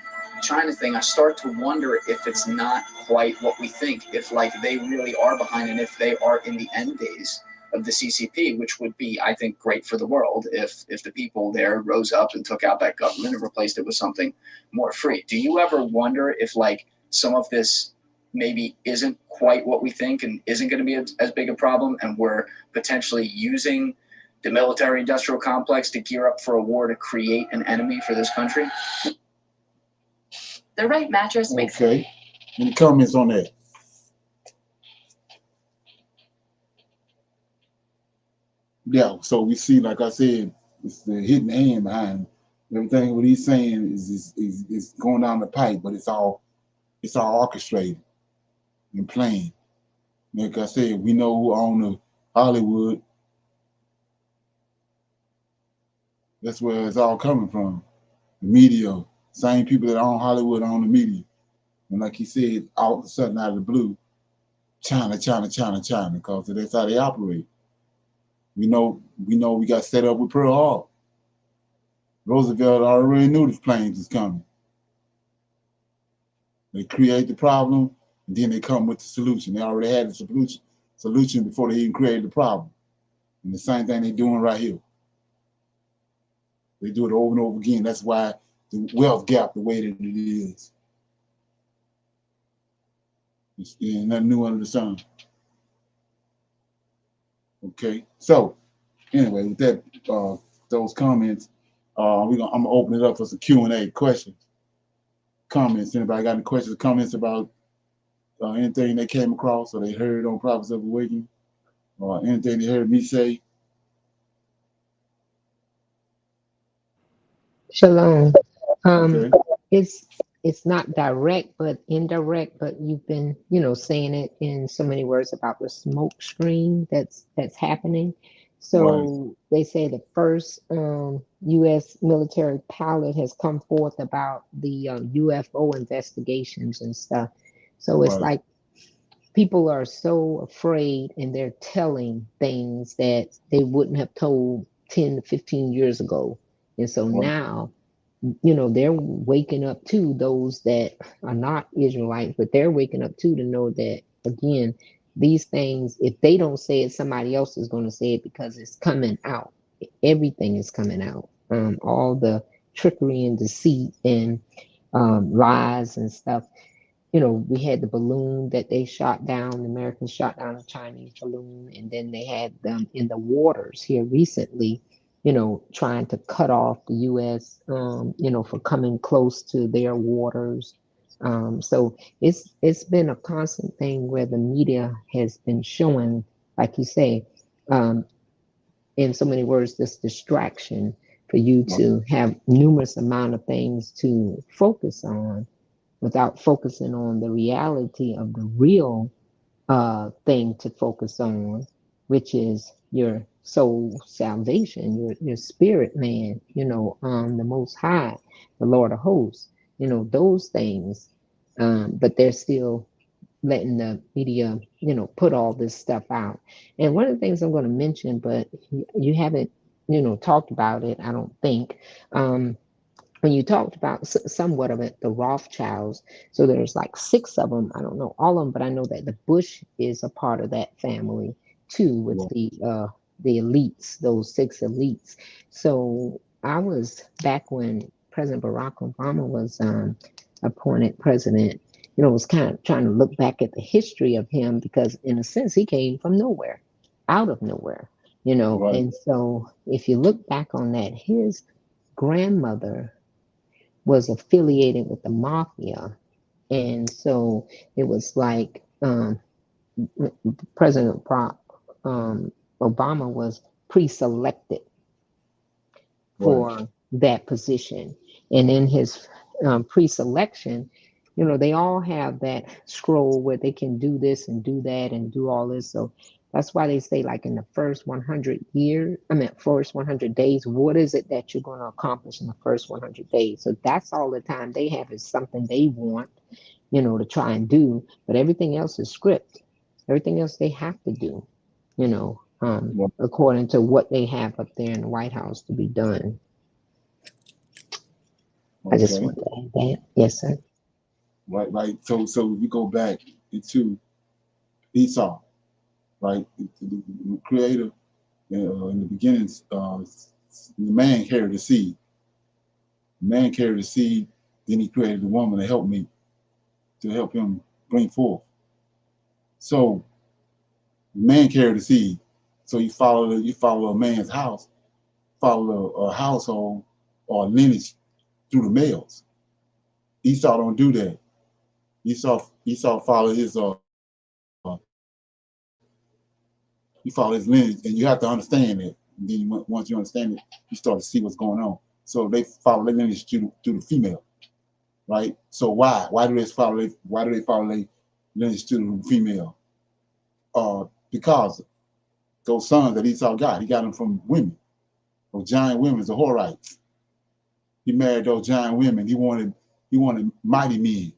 China thing, I start to wonder if it's not quite what we think, if like they really are behind, and if they are in the end days of the CCP, which would be, I think, great for the world if the people there rose up and took out that government and replaced it with something more free. Do you ever wonder if like some of this maybe isn't quite what we think and isn't going to be as big a problem, and we're potentially using the military industrial complex to gear up for a war to create an enemy for this country? The right mattress makes Okay. Any comments on that? Yeah, so we see, like I said, it's the hidden hand behind everything. What he's saying is going down the pipe, but it's all orchestrated and planned. Like I said, we know who own the Hollywood. That's where it's all coming from. The media, same people that own Hollywood own the media. And like he said, all of a sudden out of the blue, China, because that's how they operate. We know we got set up with Pearl Harbor. Roosevelt already knew the planes was coming. They create the problem, and then they come with the solution. They already had the solution before they even created the problem. And the same thing they're doing right here. They do it over and over again. That's why the wealth gap the way that it is. It's nothing new under the sun. Okay, so anyway, with that, those comments, I'm gonna open it up for some Q&A questions, comments. Anybody got any questions, comments about anything they came across or they heard on Prophets of Awakening, or anything they heard me say? Shalom. Okay. It's not direct but indirect, but you've been, saying it in so many words about the smoke screen that's happening. So they say the first U.S. military pilot has come forth about the UFO investigations and stuff. So it's like people are so afraid and they're telling things that they wouldn't have told 10 to 15 years ago. And so now, they're waking up to those that are not Israelites, but they're waking up to know that, again, these things, if they don't say it, somebody else is going to say it because it's coming out. Everything is coming out. All the trickery and deceit and lies and stuff. We had the balloon that they shot down, the Americans shot down a Chinese balloon, and then they had them in the waters here recently, trying to cut off the U.S., for coming close to their waters. So it's been a constant thing where the media has been showing, like you say, in so many words, this distraction for you to have numerous amount of things to focus on without focusing on the reality of the real thing to focus on, which is your soul salvation, your spirit man, the Most High, the Lord of Hosts, those things. But they're still letting the media, put all this stuff out. And one of the things I'm going to mention, but you haven't, talked about it, I don't think. When you talked about somewhat of it, the Rothschilds, so there's like 6 of them. I don't know all of them, but I know that the Bush is a part of that family too, with the elites, those 6 elites. So I was back when President Barack Obama was appointed president. Was kind of trying to look back at the history of him because, in a sense, he came from nowhere, out of nowhere. And so if you look back on that, his grandmother was affiliated with the mafia. And so it was like President Obama was pre-selected for that position. And in his pre-selection, You know, they all have that scroll where they can do this and do that and do all this. So that's why they say, like, in the first 100 years, first 100 days, what is it that you're going to accomplish in the first 100 days? So that's all the time they have is something they want, you know, to try and do. But everything else is script. Everything else they have to do, you know, according to what they have up there in the White House to be done. I just want to add that. Yes, sir. Right. So we go back into Esau, right? The creator, in the beginnings, the man carried the seed. The man carried the seed, then he created the woman to help him bring forth. So the man carried the seed. So you follow a man's house, follow a household or a lineage through the males. Esau don't do that. Esau follow his he follow his lineage, and you have to understand that. And then once you understand it, you start to see what's going on. So they follow their lineage through the female, right? So why do they follow their lineage through the female? Because those sons that Esau got, he got them from women, those giant women, the Horites. He married those giant women. He wanted mighty men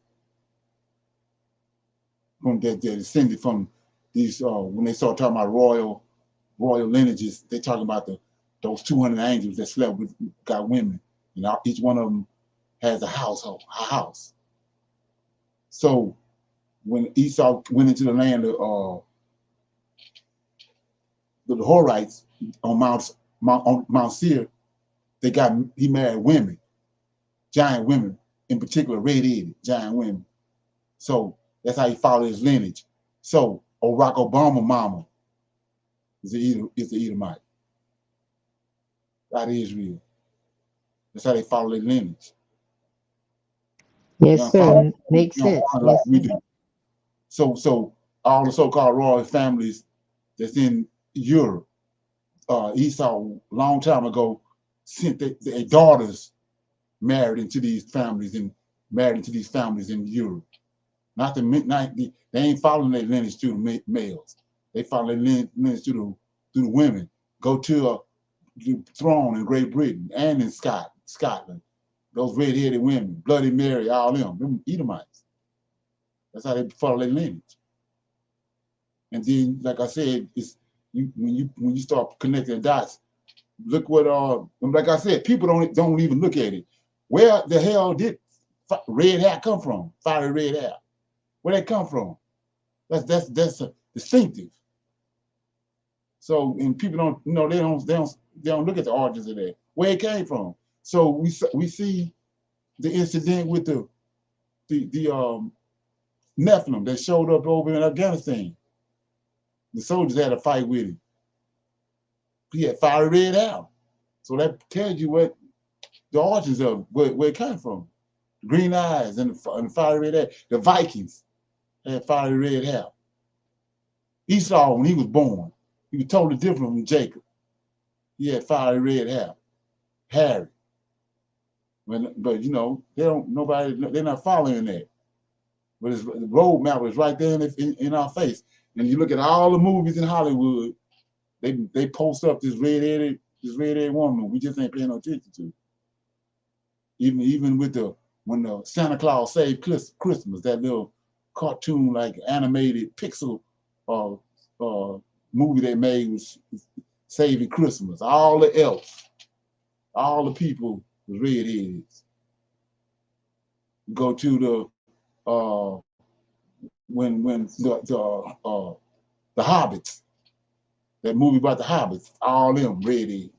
from that descended from these. When they start talking about royal lineages, they talking about those 200 angels that slept with got women. You know, each one of them has a house. So when Esau went into the land of the Horites on Mount Seir, he married women, giant women, in particular red-headed giant women. So that's how he followed his lineage. So Barack Obama mama is the Edomite out of Israel. That's how they follow their lineage. Yes, sir. Makes sense. Like Yes, we sir. do. So all the so-called royal families that's in Europe, Esau a long time ago sent their daughters married into these families in Europe. They ain't following their lineage through the males. They follow their lineage through the women. Go to the throne in Great Britain and in Scotland. Those red-headed women, Bloody Mary, all them Edomites. That's how they follow their lineage. And then, like I said, it's when you start connecting the dots, look what like I said, people don't even look at it. Where the hell did red hair come from? Fiery red hair. Where they come from? That's distinctive. So, and people don't, they don't look at the origins of that. Where it came from. So we see the incident with the Nephilim that showed up over in Afghanistan. The soldiers had a fight with him. He had fiery red hair. So that tells you what the origins of where it came from. Green eyes and the fiery red hair. The Vikings had fiery red hair. Esau, when he was born, he was totally different from Jacob. He had fiery red hair. Harry. But they're not following that. But the roadmap is right there in our face. And you look at all the movies in Hollywood, they post up this red-headed woman we just ain't paying no attention to. Even with when the Santa Claus Saved Christmas, that little cartoon like animated pixel movie they made was Saving Christmas. All the elves, all the people was redheads. Go to when the Hobbits, that movie about the Hobbits, all them redhead.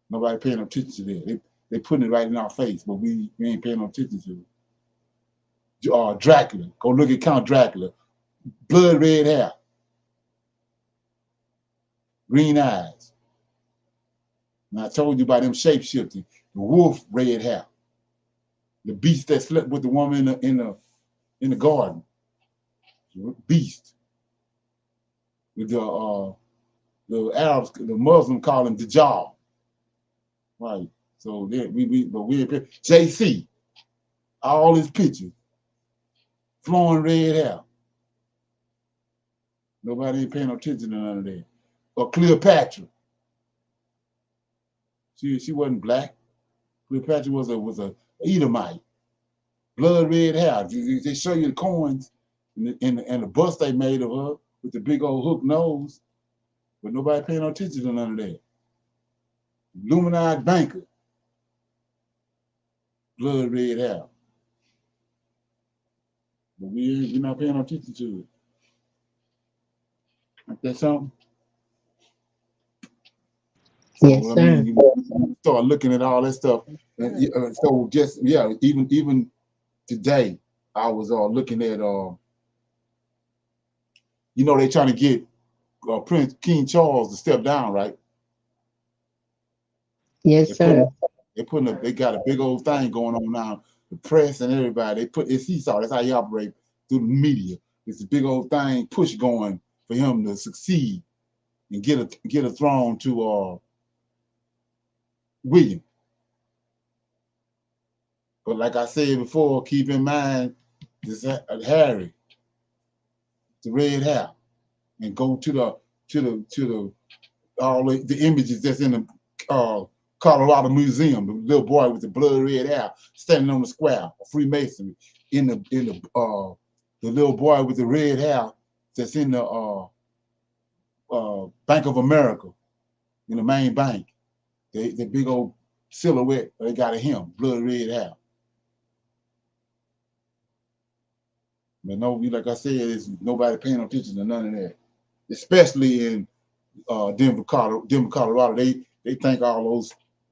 Nobody paying no attention to that. They putting it right in our face, but we ain't paying no attention to it. Dracula, go look at Count Dracula, blood red hair, green eyes. And I told you about them shape-shifting, the wolf red hair, the beast that slept with the woman in the garden, beast. With the Arabs, the Muslims call him Dajjal. Right. So we JC, all his pictures. flowing red hair. Nobody ain't paying no attention to none of that. Or Cleopatra. She wasn't black. Cleopatra was a Edomite. Blood red hair. They show you the coins and the bust they made of her with the big old hook nose, but nobody paying no attention to none of that. Illuminati banker. Blood red hair. But we're not paying no attention to it. Ain't that something? Yes, So, I sir. mean, you start looking at all that stuff. And, so just, yeah, even today, I was looking at, you know, they trying to get Prince King Charles to step down, right? Yes, sir. They got a big old thing going on now. The press and everybody, it's seesaw. That's how you operate through the media. It's a big old thing push going for him to succeed and get a throne to William. But like I said before, keep in mind this Harry, the red hair, and go to the all the images that's in the Colorado Museum. The little boy with the blood red hair standing on the square, Freemasonry. In the little boy with the red hair that's in the Bank of America, in the main bank. The big old silhouette they got of him, blood red hair. But no, like I said, it's nobody paying attention to none of that. Especially in Denver, Colorado. They think all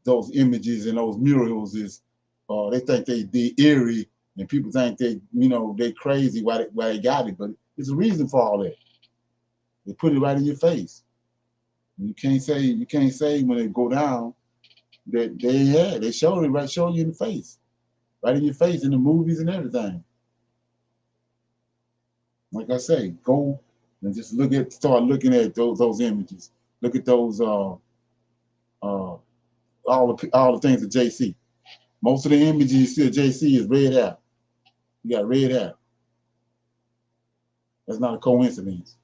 those images and those murals is they think they eerie, and people think they crazy why they got it, but there's a reason for all that. They put it right in your face. And you can't say when they go down that they show you in the face, right in your face in the movies and everything. Like I say, go and just start looking at those images. Look at those all the things at JC. Most of the images you see at JC is red hair. You got red hair. That's not a coincidence.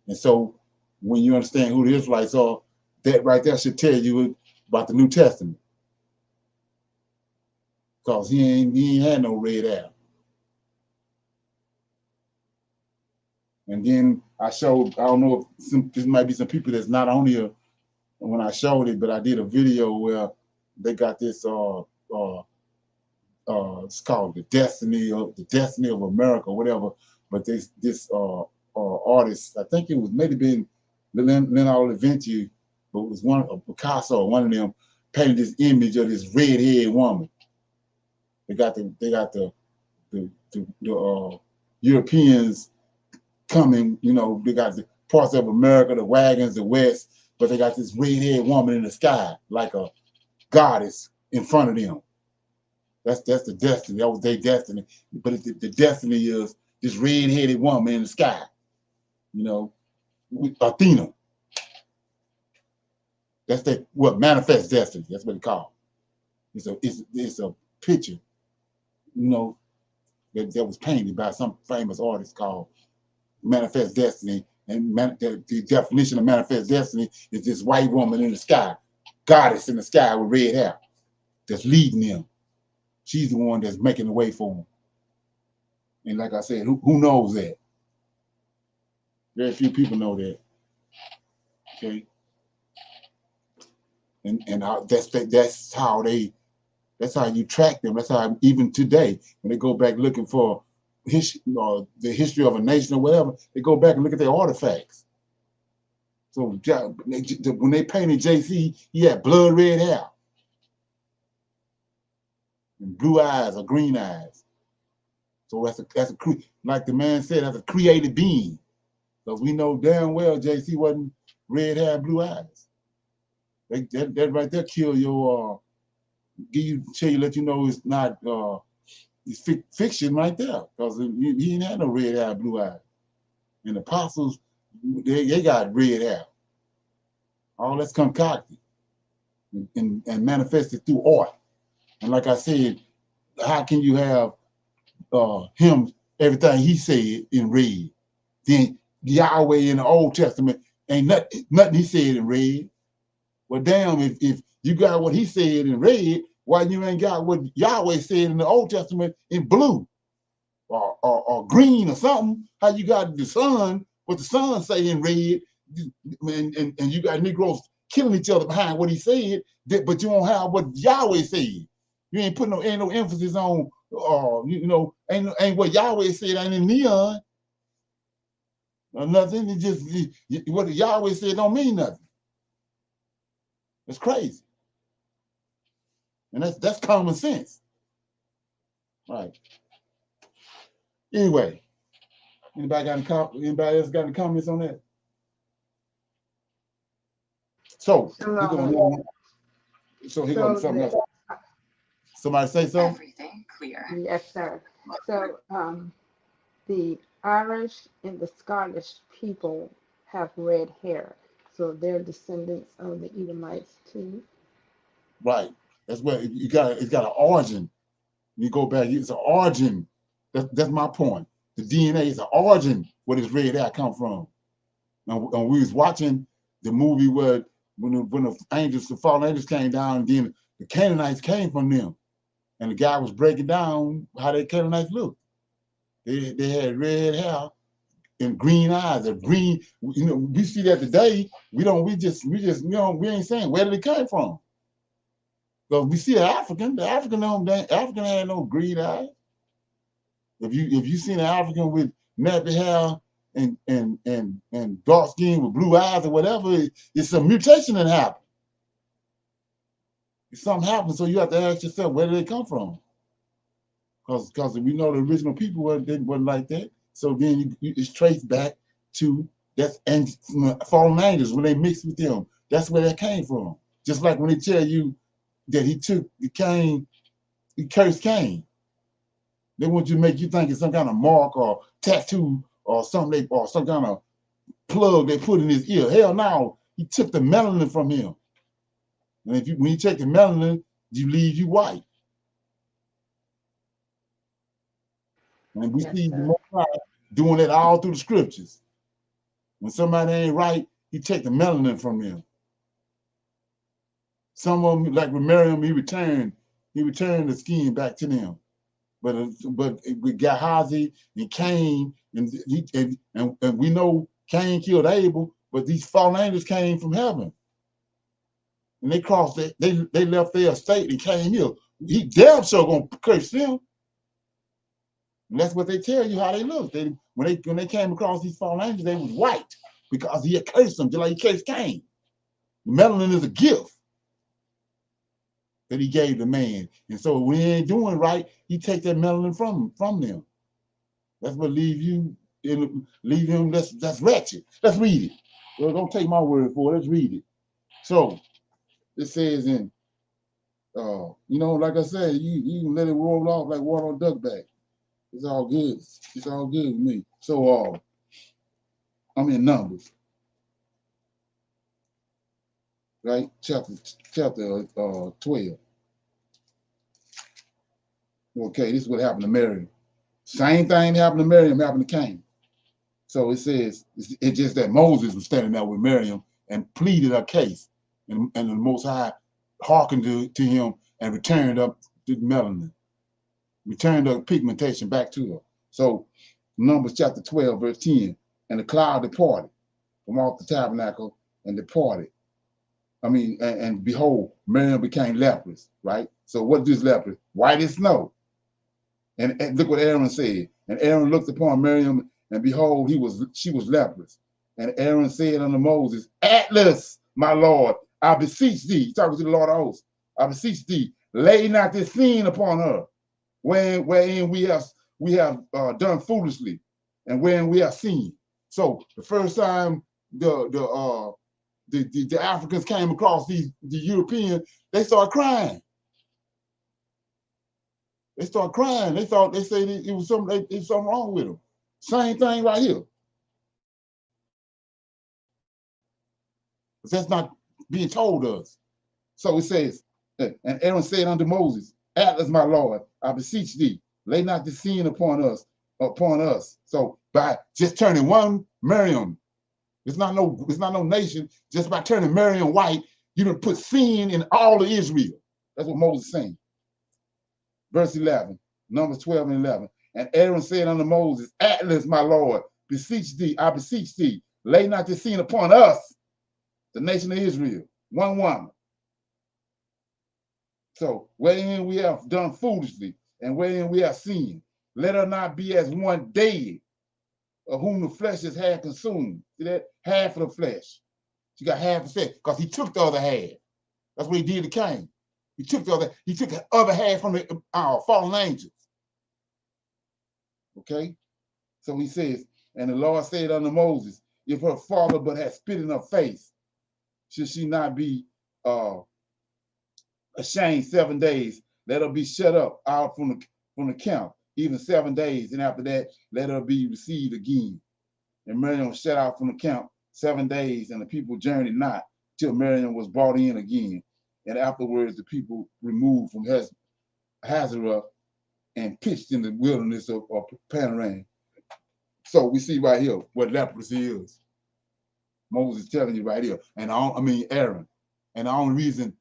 And so when you understand who the Israelites are, that right there should tell you about the New Testament. Because he ain't had no red hair. And then I don't know if this might be some people that's not on here when I showed it, but I did a video where they got this it's called the Destiny of America, whatever. But this artist, I think it was maybe been Leonardo da Vinci, but it was Picasso, one of them, painted this image of this red-haired woman. They got the Europeans coming, they got the parts of America, the wagons, the West, but they got this red-haired woman in the sky, like a goddess in front of them. That's the destiny. That was their destiny. But the destiny is this red-headed woman in the sky. Athena. That's manifest destiny. That's what it's called. It's a picture, that was painted by some famous artist called Manifest Destiny. And the definition of manifest destiny is this white woman in the sky, goddess in the sky with red hair, that's leading them. She's the one that's making the way for them. And like I said, who knows that? Very few people know that. Okay. And that's how you track them. That's how even today, when they go back looking for the history of a nation or whatever, they go back and look at their artifacts. So when they painted JC, he had blood red hair and blue eyes or green eyes. So that's a like the man said, that's a created being. Because we know damn well JC wasn't red hair, blue eyes. That right there kill your let you know it's not it's fiction right there. Because he didn't have no red hair, blue eyes. And the apostles, they got red hair. All that's concocted and manifested through art. And like I said, how can you have him everything he said in red. Then Yahweh in the Old Testament ain't nothing he said in red. Well, damn, if you got what he said in red, why you ain't got what Yahweh said in the Old Testament in blue or green or something? How you got the sun, what the sun say in red, and you got Negroes killing each other behind what he said, but you don't have what Yahweh said. You ain't putting ain't no emphasis on, ain't what Yahweh said ain't in neon or nothing. It just what Yahweh said don't mean nothing. It's crazy, and that's common sense, right? Anyway, anybody else got any comments on that? So we're going. So here goes something else. Somebody say so? Everything clear. Yes, sir. So the Irish and the Scottish people have red hair, so they're descendants of the Edomites too. Right. That's where it's got an origin. You go back, it's an origin. That's my point. The DNA is an origin where this red hair come from. And we was watching the movie where when the fallen angels came down, and then the Canaanites came from them. And the guy was breaking down how the Canaanites looked. They had red hair and green eyes. Green, we see that today. We ain't saying where did it come from. Because we see an African. The African had no green eyes. If you seen an African with nappy hair and dark skin with blue eyes or whatever, it's a mutation that happened. Something happened, so you have to ask yourself, where did they come from? Because we know the original people wasn't like that. So then it's traced back to fallen angels when they mixed with them. That's where that came from. Just like when they tell you that he cursed Cain. They want you to make you think it's some kind of mark or tattoo or something, or some kind of plug they put in his ear. Hell no, he took the melanin from him. And when you take the melanin, you leave you white. And we see the Most High doing it all through the scriptures. When somebody ain't right, he take the melanin from them. Some of them, like with Miriam, he returned the skin back to them. But with Gehazi and Cain, and we know Cain killed Abel, but these fallen angels came from heaven. And they crossed they left their estate and came here. He damn sure gonna curse them. And that's what they tell you how they look. When they came across these fallen angels, they was white because he had cursed them, just like he cursed Cain. The melanin is a gift that he gave the man. And so when he ain't doing right, he take that melanin from them. That's what leave him that's wretched. Let's read it. Well, don't take my word for it. Let's read it. So it says in like I said, you can let it roll off like water on duck back. It's all good. It's all good with me. So I'm in Numbers. Right? Chapter 12. Okay, this is what happened to Miriam. Same thing happened to Miriam, happened to Cain. So it says, it's just that Moses was standing there with Miriam and pleaded her case. And the Most High hearkened to him and returned up the melanin, returned the pigmentation back to her. So Numbers chapter 12, verse 10, and the cloud departed from off the tabernacle and departed. And behold, Miriam became leprous, right? So what is leprous? White as snow. And look what Aaron said. And Aaron looked upon Miriam, and behold, she was leprous. And Aaron said unto Moses, Atlas, my Lord, I beseech thee, talking to the Lord of hosts, I beseech thee, lay not this sin upon her, wherein we have done foolishly, and wherein we have sinned. So the first time the Africans came across the Europeans, they started crying. They started crying. They said it was something wrong with them. Same thing right here. But that's not being told us. So it says, and Aaron said unto Moses, Atlas, my Lord, I beseech thee, lay not this sin upon us, upon us. So by just turning one Miriam, it's not no nation. Just by turning Miriam white, you done put sin in all of Israel. That's what Moses is saying. Verse 11, Numbers 12 and 11. And Aaron said unto Moses, Atlas, my Lord, beseech thee, I beseech thee, lay not this sin upon us, the nation of Israel, one woman. So wherein we have done foolishly, and wherein we have sinned, let her not be as one dead, of whom the flesh is half consumed. See that? Half of the flesh. She got half the flesh, because he took the other half. That's what he did to Cain. He took the other half from the fallen angels. Okay? So he says, and the Lord said unto Moses, if her father but had spit in her face, should she not be ashamed 7 days? Let her be shut up out from the camp, even 7 days, and after that, let her be received again. And Miriam was shut out from the camp 7 days, and the people journeyed not till Miriam was brought in again. And afterwards, the people removed from Hazarah and pitched in the wilderness of Paran. So we see right here what leprosy is. Moses is telling you right here, and Aaron. And the only reason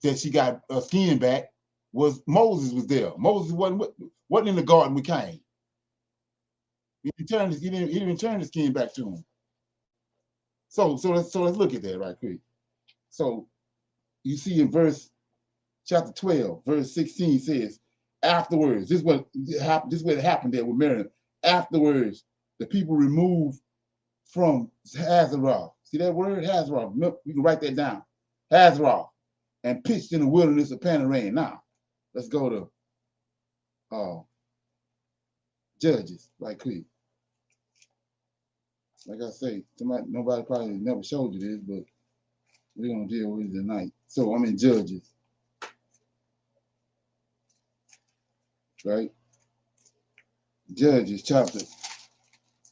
that she got her skin back was Moses was there. Moses wasn't in the garden with Cain. He didn't even turn the skin back to him. So let's look at that right quick. So you see in chapter 12, verse 16 says, afterwards, this is what happened there with Miriam. Afterwards, the people removed from Hazarah. See that word, Hazarah? We can write that down. Hazarah, and pitched in the wilderness of Paran. Now, let's go to Judges right quick. Like I say, nobody probably never showed you this, but we're gonna deal with it tonight. So I'm in Judges, right? Judges chapter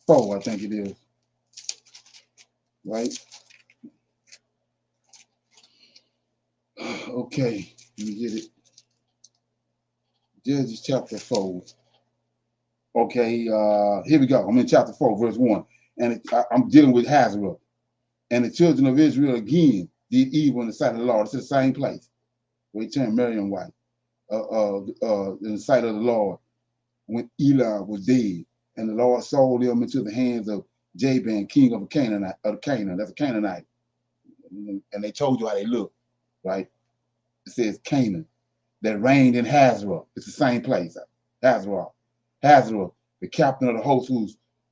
4, I think it is, right? Okay, let me get it. Judges chapter 4. Okay, here we go. I'm in chapter 4, verse 1. And I'm dealing with Hazarah. And the children of Israel again did evil in the sight of the Lord. It's the same place where he turned Miriam white. In the sight of the Lord, when Eli was dead, and the Lord sold them into the hands of Jabin, king of Canaan. That's a Canaanite. And they told you how they look, right? It says Canaan, that reigned in Hazarah. It's the same place, Hazarah. Hazarah, the captain of the host,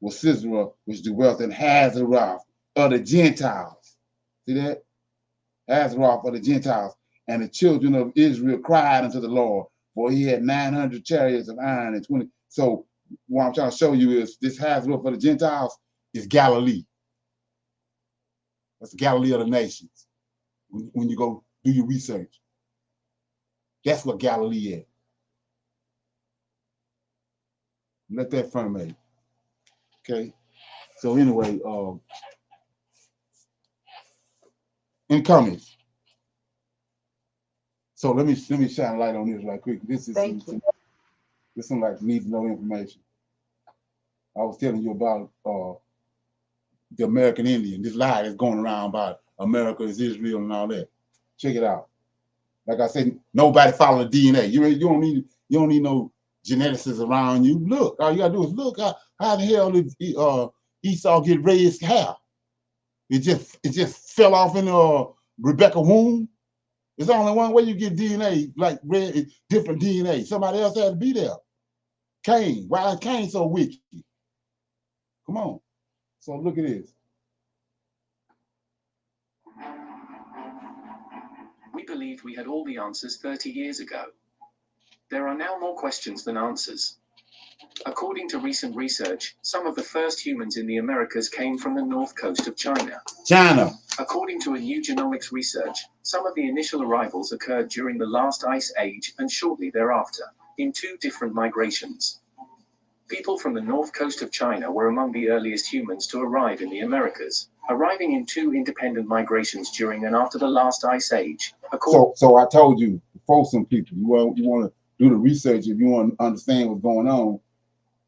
was Sisera, which dwelt in Hazarah of the Gentiles. See that? Hazarah of the Gentiles. And the children of Israel cried unto the Lord, for he had 900 chariots of iron and 20. So what I'm trying to show you is this Hazarah for the Gentiles is Galilee. That's the Galilee of the nations. When you go do your research, that's what Galilee is. Let that ferment. Okay. So anyway, in comments. So let me shine a light on this right quick. This is some like need to know information. I was telling you about the American Indian. This lie that's going around about America is Israel and all that. Check it out. Like I said, nobody follow the DNA. You don't need no geneticists around you. Look, all you gotta do is look. How the hell did Esau get raised hair? It just fell off in Rebecca's womb. There's only one way you get DNA, like different DNA. Somebody else had to be there. Cain. Why is Cain so wicked? Come on. So look at this. We believed we had all the answers 30 years ago. There are now more questions than answers. According to recent research, some of the first humans in the Americas came from the north coast of China. According to a new genomics research, some of the initial arrivals occurred during the last ice age and shortly thereafter, in 2 different migrations. People from the north coast of China were among the earliest humans to arrive in the Americas, arriving in 2 independent migrations during and after the last ice age. So I told you, for some people, you want to do the research if you want to understand what's going on.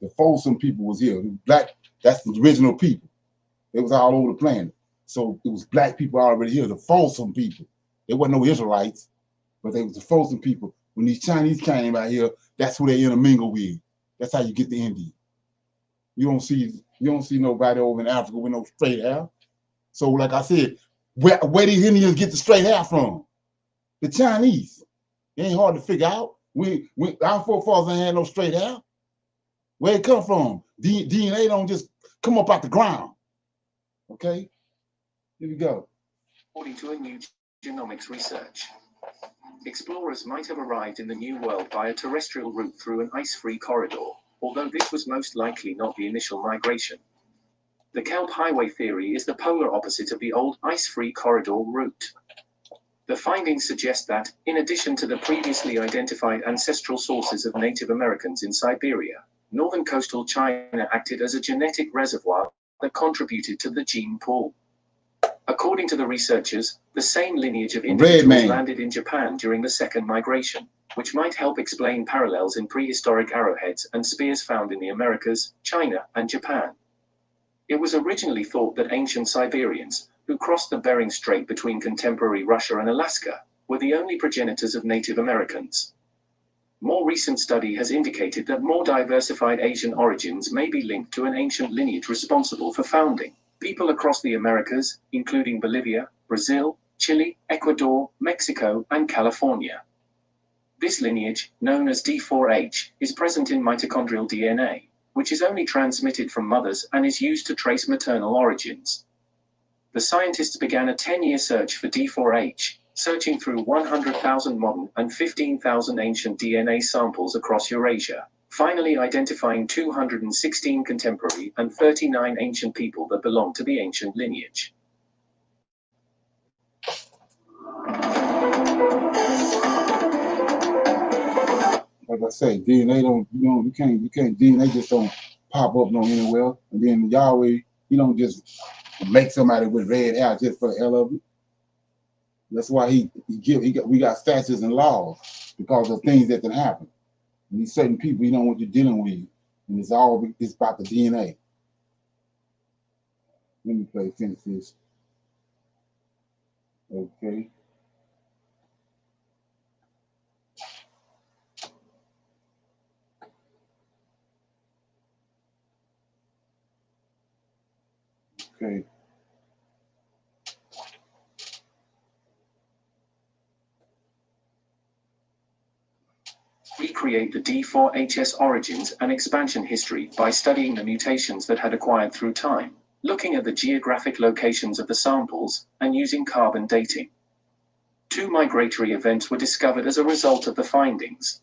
The Folsom people was here. Black, that's the original people. It was all over the planet. So it was black people already here, the Folsom people. There wasn't no Israelites, but they was the Folsom people. When these Chinese came out here, that's who they intermingle with. That's how you get the Indian. You don't see nobody over in Africa with no straight hair. So like I said, where these Indians get the straight hair from? The Chinese. It ain't hard to figure out. Our forefathers ain't had no straight hair. Where it come from? DNA don't just come up out the ground. Okay? Here we go. According to a new genomics research, explorers might have arrived in the New World by a terrestrial route through an ice-free corridor, although this was most likely not the initial migration. The Kelp Highway theory is the polar opposite of the old ice-free corridor route. The findings suggest that, in addition to the previously identified ancestral sources of Native Americans in Siberia, northern coastal China acted as a genetic reservoir that contributed to the gene pool. According to the researchers, the same lineage of individuals landed in Japan during the second migration, which might help explain parallels in prehistoric arrowheads and spears found in the Americas, China, and Japan. It was originally thought that ancient Siberians, who crossed the Bering Strait between contemporary Russia and Alaska, were the only progenitors of Native Americans. More recent study has indicated that more diversified Asian origins may be linked to an ancient lineage responsible for founding people across the Americas, including Bolivia, Brazil, Chile, Ecuador, Mexico, and California. This lineage, known as D4H, is present in mitochondrial DNA, which is only transmitted from mothers and is used to trace maternal origins. The scientists began a 10-year search for D4H, searching through 100,000 modern and 15,000 ancient DNA samples across Eurasia, finally identifying 216 contemporary and 39 ancient people that belong to the ancient lineage. Like I say, DNA don't, you can't, DNA just don't pop up no anywhere. And then Yahweh, he don't just make somebody with red hair just for the hell of it. That's why we got statutes and laws because of things that can happen. And these certain people, you know what you're dealing with, and it's about the DNA. Let me finish this. Okay. Okay. Recreate the D4HS origins and expansion history by studying the mutations that had acquired through time, looking at the geographic locations of the samples, and using carbon dating. 2 migratory events were discovered as a result of the findings.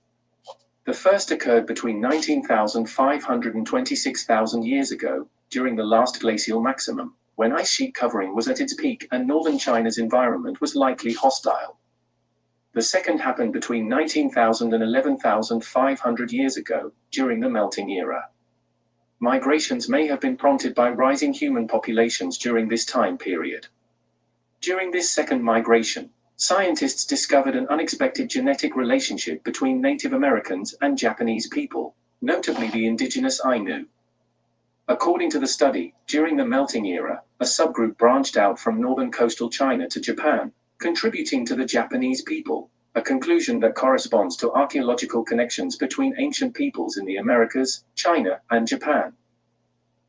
The first occurred between 19,500 and 26,000 years ago, during the last glacial maximum, when ice sheet covering was at its peak and northern China's environment was likely hostile. The second happened between 19,000 and 11,500 years ago, during the melting era. Migrations may have been prompted by rising human populations during this time period. During this second migration, scientists discovered an unexpected genetic relationship between Native Americans and Japanese people, notably the indigenous Ainu. According to the study, during the melting era, a subgroup branched out from northern coastal China to Japan, contributing to the Japanese people, a conclusion that corresponds to archaeological connections between ancient peoples in the Americas, China, and Japan.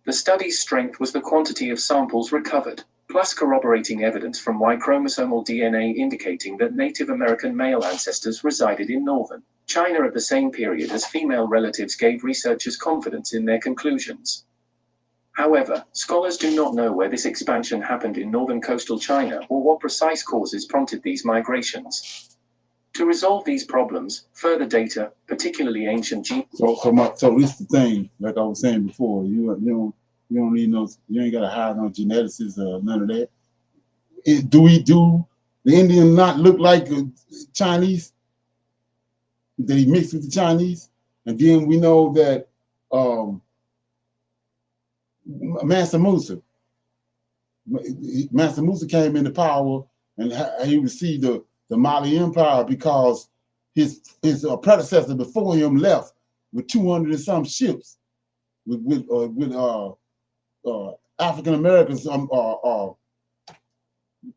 The study's strength was the quantity of samples recovered, plus corroborating evidence from Y chromosomal DNA indicating that Native American male ancestors resided in northern China at the same period as female relatives gave researchers confidence in their conclusions. However, scholars do not know where this expansion happened in northern coastal China or what precise causes prompted these migrations. To resolve these problems, further data, particularly ancient genes. So this is the thing, like I was saying before, you don't need no, you ain't gotta hire no geneticists or none of that. Do the Indian not look like Chinese? Did he mix with the Chinese? And then we know that Mansa Musa came into power and he received the Mali Empire because his predecessor before him left with 200 and some ships with African Americans.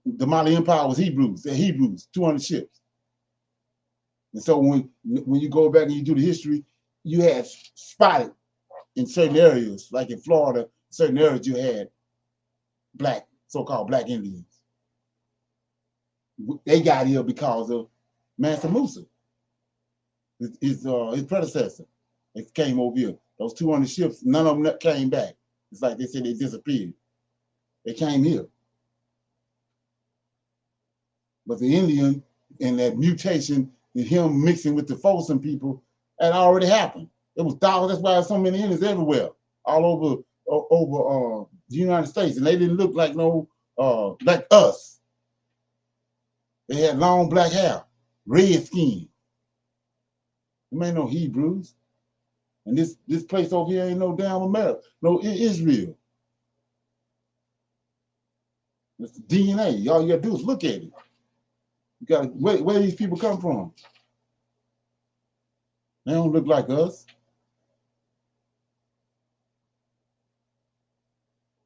The Mali Empire was Hebrews. They're Hebrews, 200 ships. And so when you go back and you do the history, you had spotted in certain areas, like in Florida, certain areas you had black, so-called black Indians. They got here because of Mansa Musa, his predecessor. They came over here. Those 200 ships, none of them came back. It's like they said they disappeared. They came here. But the Indian and that mutation and him mixing with the Folsom people had already happened. It was thousands. That's why there's so many Indians everywhere, all over the United States, and they didn't look like like us. They had long black hair, red skin. Them ain't no Hebrews. And this place over here ain't no damn America, no Israel. It's the DNA. All you gotta do is look at it. You gotta where these people come from. They don't look like us.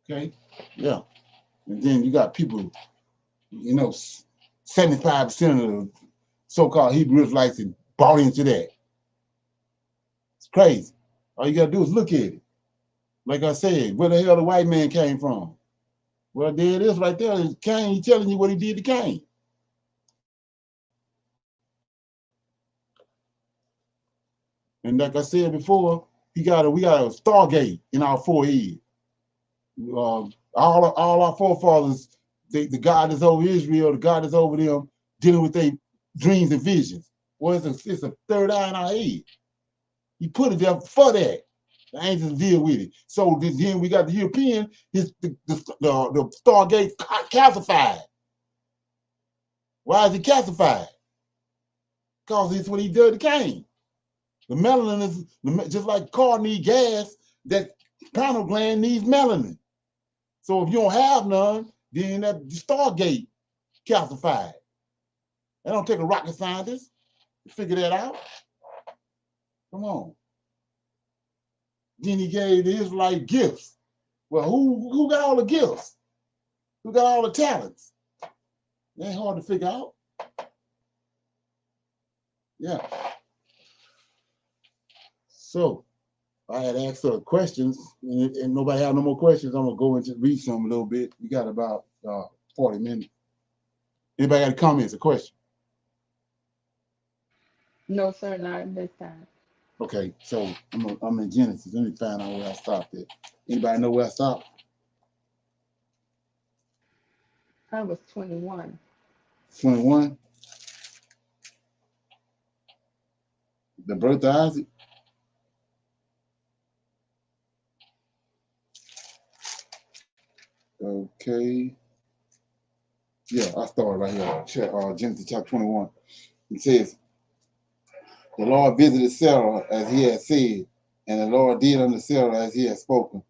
Okay, yeah. And then you got people, 75% of the so-called Hebrew Israelites bought into that. It's crazy. All you gotta do is look at it. Like I said, where the hell the white man came from? Well, there it is right there. It's Cain telling you what he did to Cain. And like I said before, we got a Stargate in our forehead. All our forefathers, the God is over Israel, the God is over them, dealing with their dreams and visions. Well, it's a third eye in our head. He put it there for that. The angels deal with it. So then we got the European, the Stargate calcified. Why is it calcified? Because it's what he did to Cain. The melanin is just like car need gas, that pineal gland needs melanin. So if you don't have none, then that Stargate calcified. That don't take a rocket scientist to figure that out. Come on. Then he gave the Israelite gifts. Well, who got all the gifts? Who got all the talents? It ain't hard to figure out. Yeah. So I had asked her questions, and nobody had no more questions. I'm gonna go into read some a little bit. We got about 40 minutes. Anybody got comments or questions? No, sir, not at this time. Okay, so I'm in Genesis. Let me find out where I stopped at. Anybody know where I stopped? I was 21. 21. The birth of Isaac. Okay. Yeah, I started right here. Genesis chapter 21. It says, the Lord visited Sarah as he had said, and the Lord did unto Sarah as he had spoken.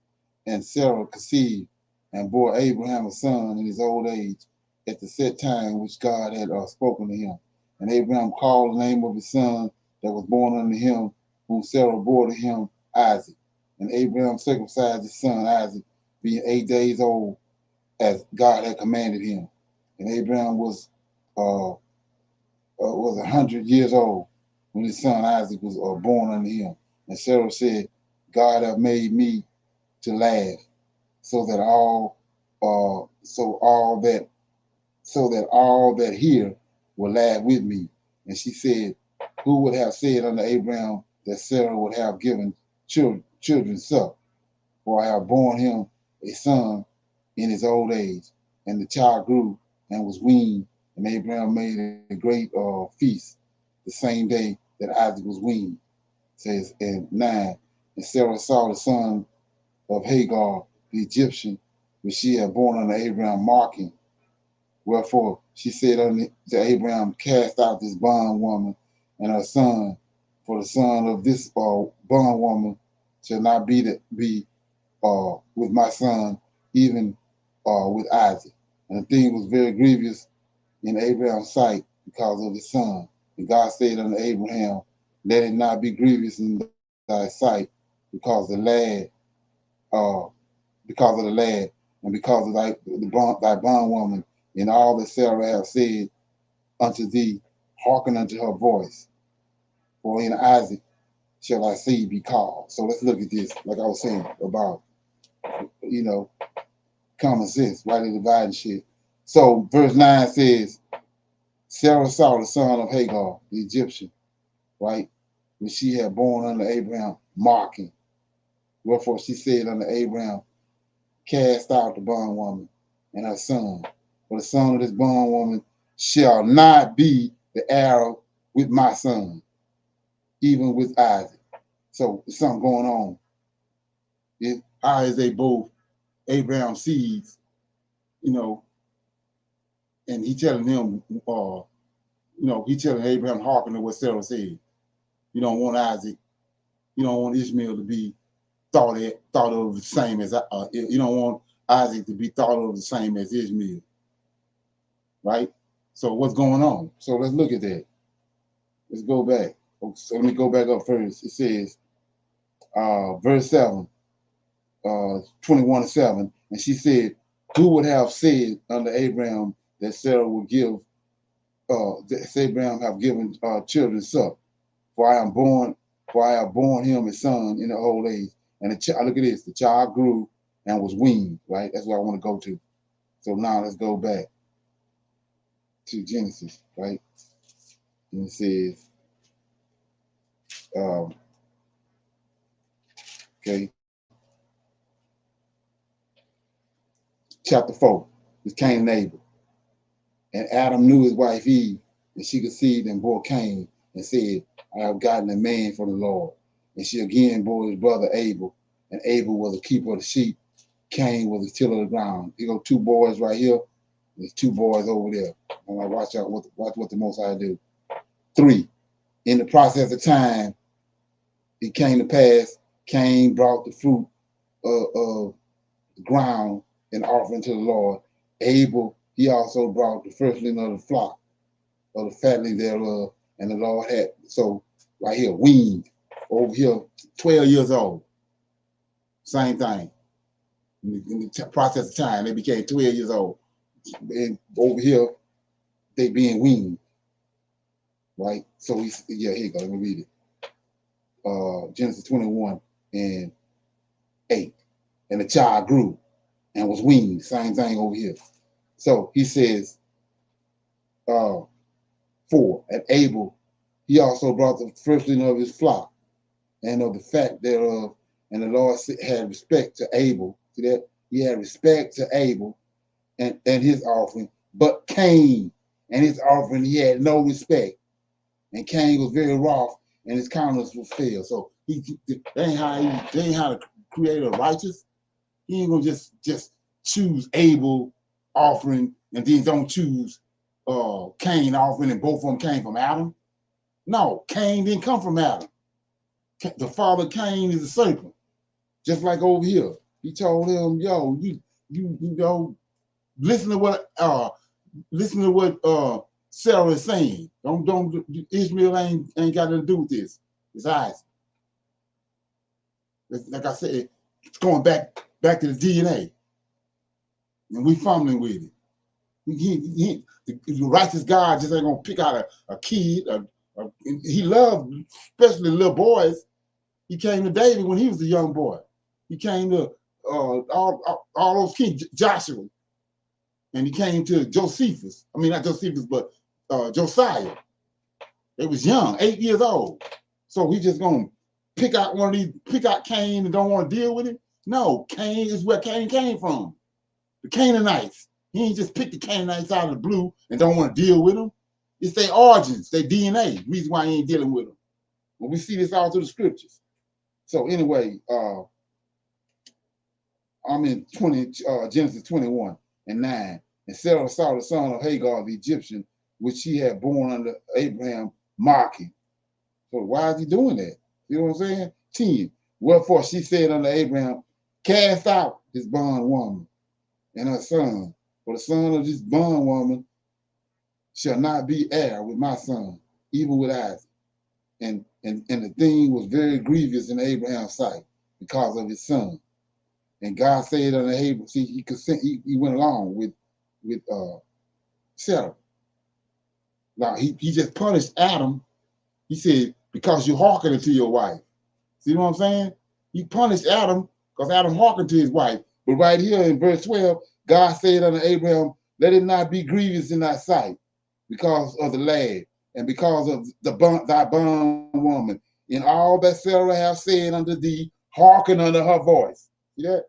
And Sarah conceived and bore Abraham a son in his old age at the set time which God had spoken to him. And Abraham called the name of his son that was born unto him, whom Sarah bore to him, Isaac. And Abraham circumcised his son Isaac, being 8 days old, as God had commanded him. And Abraham was 100 years old when his son Isaac was born unto him. And Sarah said, God hath made me to laugh, so that all that hear will laugh with me. And she said, who would have said unto Abraham that Sarah would have given children suck? For I have borne him a son in his old age. And the child grew and was weaned, and Abraham made a great feast the same day that Isaac was weaned. It says in 9, and Sarah saw the son of Hagar, the Egyptian, which she had born unto Abraham, mocking. Wherefore she said unto Abraham, cast out this bondwoman and her son, for the son of this bondwoman shall not be with my son, even with Isaac. And the thing was very grievous in Abraham's sight because of his son. And God said unto Abraham, let it not be grievous in thy sight, because the lad because of the lad, and because of thy bondwoman, and all that Sarah hath said unto thee, hearken unto her voice. For in Isaac shall thy seed be called. So let's look at this, like I was saying about, common sense, rightly dividing shit. So verse 9 says, Sarah saw the son of Hagar, the Egyptian, right, when she had born unto Abraham, mocking. Wherefore she said unto Abraham, cast out the bondwoman and her son, for the son of this bondwoman shall not be the heir with my son, even with Isaac. So there's something going on. How is they both Abraham's seeds, and he telling him, he telling Abraham, hearken to what Sarah said. You don't want Isaac, you don't want Ishmael to be thought of the same as, you don't want Isaac to be thought of the same as Ishmael, right? So what's going on? So let's look at that. Let's go back. So let me go back up first. It says, verse 7, 21:7, and she said, who would have said unto Abraham that Sarah would give, that Abraham have given children suck? For I have born him a son in the old age. And look at this, the child grew and was weaned, right? That's what I want to go to. So now let's go back to Genesis, right? And it says, okay, chapter 4, is Cain and Abel. And Adam knew his wife Eve, and she conceived and bore Cain, and said, I have gotten a man from the Lord. And she again bore his brother Abel, and Abel was a keeper of the sheep. Cain was a tiller of the ground. You go two boys right here, there's two boys over there. And I watch what the Most High do. 3, in the process of time, it came to pass, Cain brought the fruit of the ground and offering to the Lord. Abel, he also brought the firstling of the flock, of the fatling thereof, and the Lord had, so right here, weaned, over here, 12 years old. Same thing. In the process of time, they became 12 years old. And over here, they being weaned, right? So here you go, let me read it. Genesis 21:8. And the child grew and was weaned. Same thing over here. So he says, 4, and Abel, he also brought the firstling of his flock and of the fat thereof. And the Lord had respect to Abel. See that? He had respect to Abel and his offering. But Cain and his offering, he had no respect. And Cain was very wroth, and his countenance was fail. So that ain't how to create a righteous. He ain't gonna just choose Abel offering and then don't choose Cain offering, and both of them came from Adam. No, Cain didn't come from Adam. The father Cain is a serpent, just like over here. He told him, "Yo, you know, listen to what Sarah is saying. Don't Ishmael ain't got nothing to do with this. It's Isaac." Like I said, it's going back to the DNA, and we fumbling with it. The righteous God just ain't gonna pick out a kid. He loved, especially little boys. He came to David when he was a young boy. He came to all those kings, Joshua, and he came to Josephus. I mean, not Josephus, but Josiah. They was young, 8 years old. So he just gonna pick out Cain and don't want to deal with him? No, Cain is where Cain came from. The Canaanites. He ain't just pick the Canaanites out of the blue and don't want to deal with them. It's their origins, their DNA. Reason why he ain't dealing with them. Well, we see this all through the scriptures. So anyway, I'm in Genesis 21:9. And Sarah saw the son of Hagar, the Egyptian, which she had born under Abraham, mocking. So why is he doing that? You know what I'm saying? 10. Wherefore she said unto Abraham, cast out this bondwoman and her son, for the son of this bondwoman shall not be heir with my son, even with Isaac. And the thing was very grievous in Abraham's sight because of his son. And God said unto Abram, see, he went along with Sarah. Now he just punished Adam. He said, because you hearkened to your wife. See what I'm saying? He punished Adam because Adam hearkened to his wife. But right here in verse 12, God said unto Abraham, let it not be grievous in thy sight because of the lad and because of thy bondwoman. In all that Sarah hath said unto thee, hearken unto her voice. See that?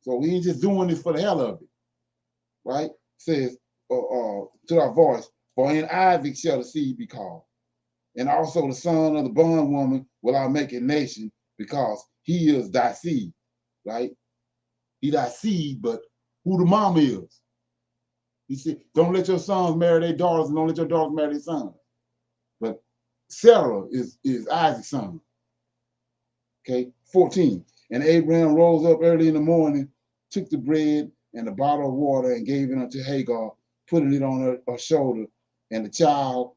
So he ain't just doing this for the hell of it. Right? It says to our voice, for in Isaac shall the seed be called. And also the son of the bondwoman will I make a nation, because he is thy seed, right? He thy seed, but who the mama is. He said, don't let your sons marry their daughters, and don't let your daughters marry their sons. But Sarah is Isaac's son. Okay, 14. And Abraham rose up early in the morning, took the bread and the bottle of water, and gave it unto Hagar, putting it on her shoulder, and the child,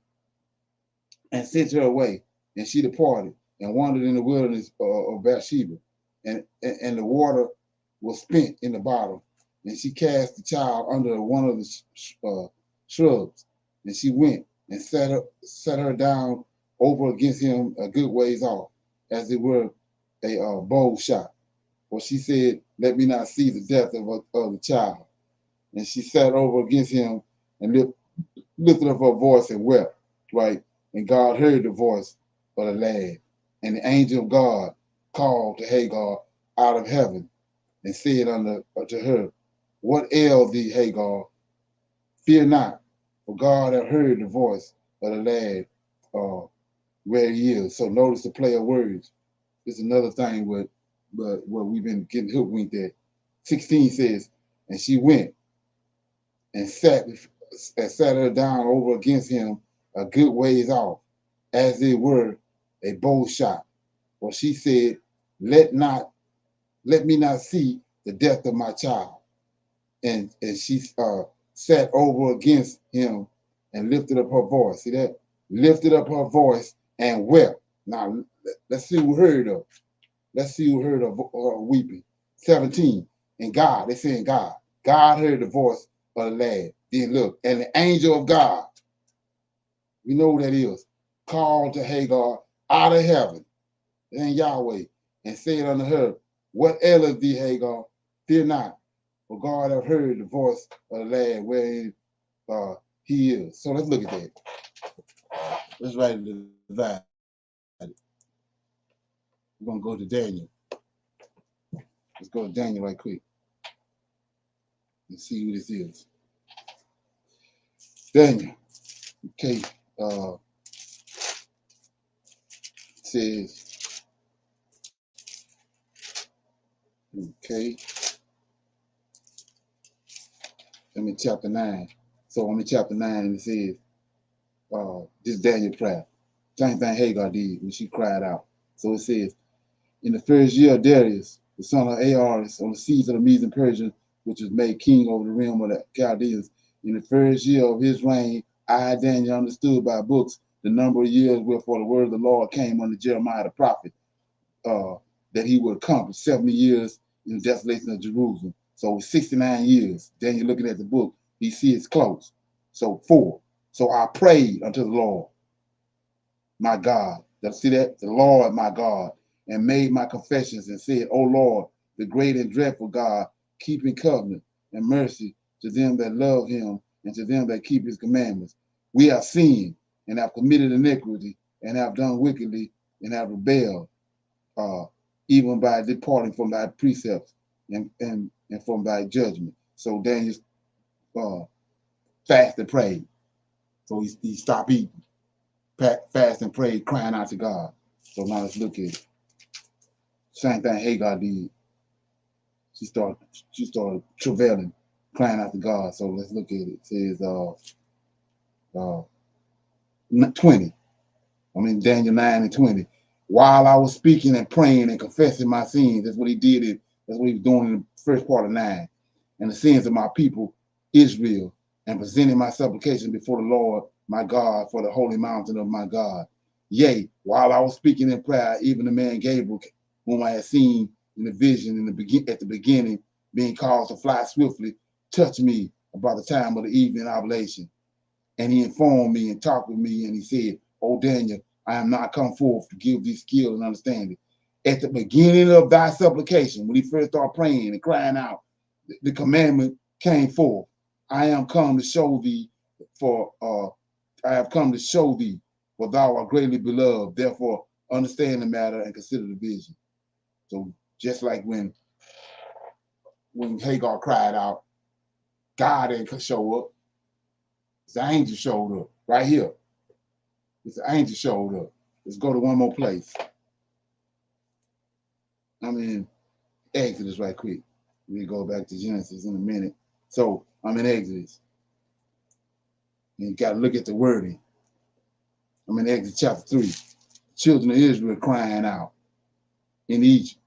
and sent her away. And she departed and wandered in the wilderness of Bathsheba. And the water was spent in the bottle. And she cast the child under one of the shrubs. And she went and set her down over against him a good ways off, as it were a bow shot. For she said, let me not see the death of the child. And she sat over against him and lifted up her voice and wept, right? And God heard the voice of the lad. And the angel of God called to Hagar out of heaven and said unto her, what ails thee, Hagar? Fear not, for God hath heard the voice of the lad where he is. So notice the play of words. It's another thing what we've been getting hookwinked at. 16 says, and she went and sat her down over against him a good ways off, as it were a bow shot. For she said, let me not see the death of my child. And she sat over against him and lifted up her voice. See that? Lifted up her voice and wept. Now let's see who heard her. Let's see who heard her weeping. 17. And God, they saying God. God heard the voice of the lad. Then look, and the angel of God, we know who that is, called to Hagar out of heaven, and Yahweh, and said unto her, what aileth thee, Hagar? Fear not, for God hath heard the voice of the lad wherein he is. So let's look at that. Let's write it divide. We're going to go to Daniel. Let's go to Daniel right quick and see who this is. Daniel, okay, says, okay, I'm in chapter 9. So I'm in chapter 9 and it says, this Daniel prayer. Same thing Hagar did when she cried out. So it says, in the first year of Darius, the son of Aharon, on the seas of the Medes and Persians, which was made king over the realm of the Chaldeans, in the first year of his reign, I, Daniel, understood by books the number of years wherefore the word of the Lord came unto Jeremiah the prophet, that he would accomplish 70 years in the desolation of Jerusalem. So 69 years. Daniel looking at the book, he sees it's close. So 4. So I prayed unto the Lord, my God. See that? The Lord, my God, and made my confessions and said, O Lord, the great and dreadful God, keeping covenant and mercy to them that love him and to them that keep his commandments. We have sinned and have committed iniquity and have done wickedly and have rebelled, even by departing from thy precepts and from thy judgment. So Daniel fasted and prayed. So he stopped eating, fast and prayed, crying out to God. So now let's look at it. Same thing Hagar did. She started travailing, crying out to God. So let's look at it. It says 20. I'm in Daniel 9 and 20. While I was speaking and praying and confessing my sins, that's what he did. That's what he was doing in the first part of 9. And the sins of my people, Israel, and presenting my supplication before the Lord, my God, for the holy mountain of my God. Yea, while I was speaking in prayer, even the man Gabriel, whom I had seen in the vision at the beginning, being caused to fly swiftly, touched me about the time of the evening oblation. And he informed me and talked with me, and he said, "Oh, Daniel, I am not come forth to give thee skill and understanding." At the beginning of thy supplication, when he first started praying and crying out, the commandment came forth. I am come to show thee, for I have come to show thee, for thou art greatly beloved. Therefore, understand the matter and consider the vision. So just like when Hagar cried out, God didn't show up. It's an angel showed up right here. It's an angel showed up. Let's go to one more place. I'm in Exodus right quick. We go back to Genesis in a minute. So I'm in Exodus. And you got to look at the wording. I'm in Exodus chapter 3. Children of Israel crying out in Egypt.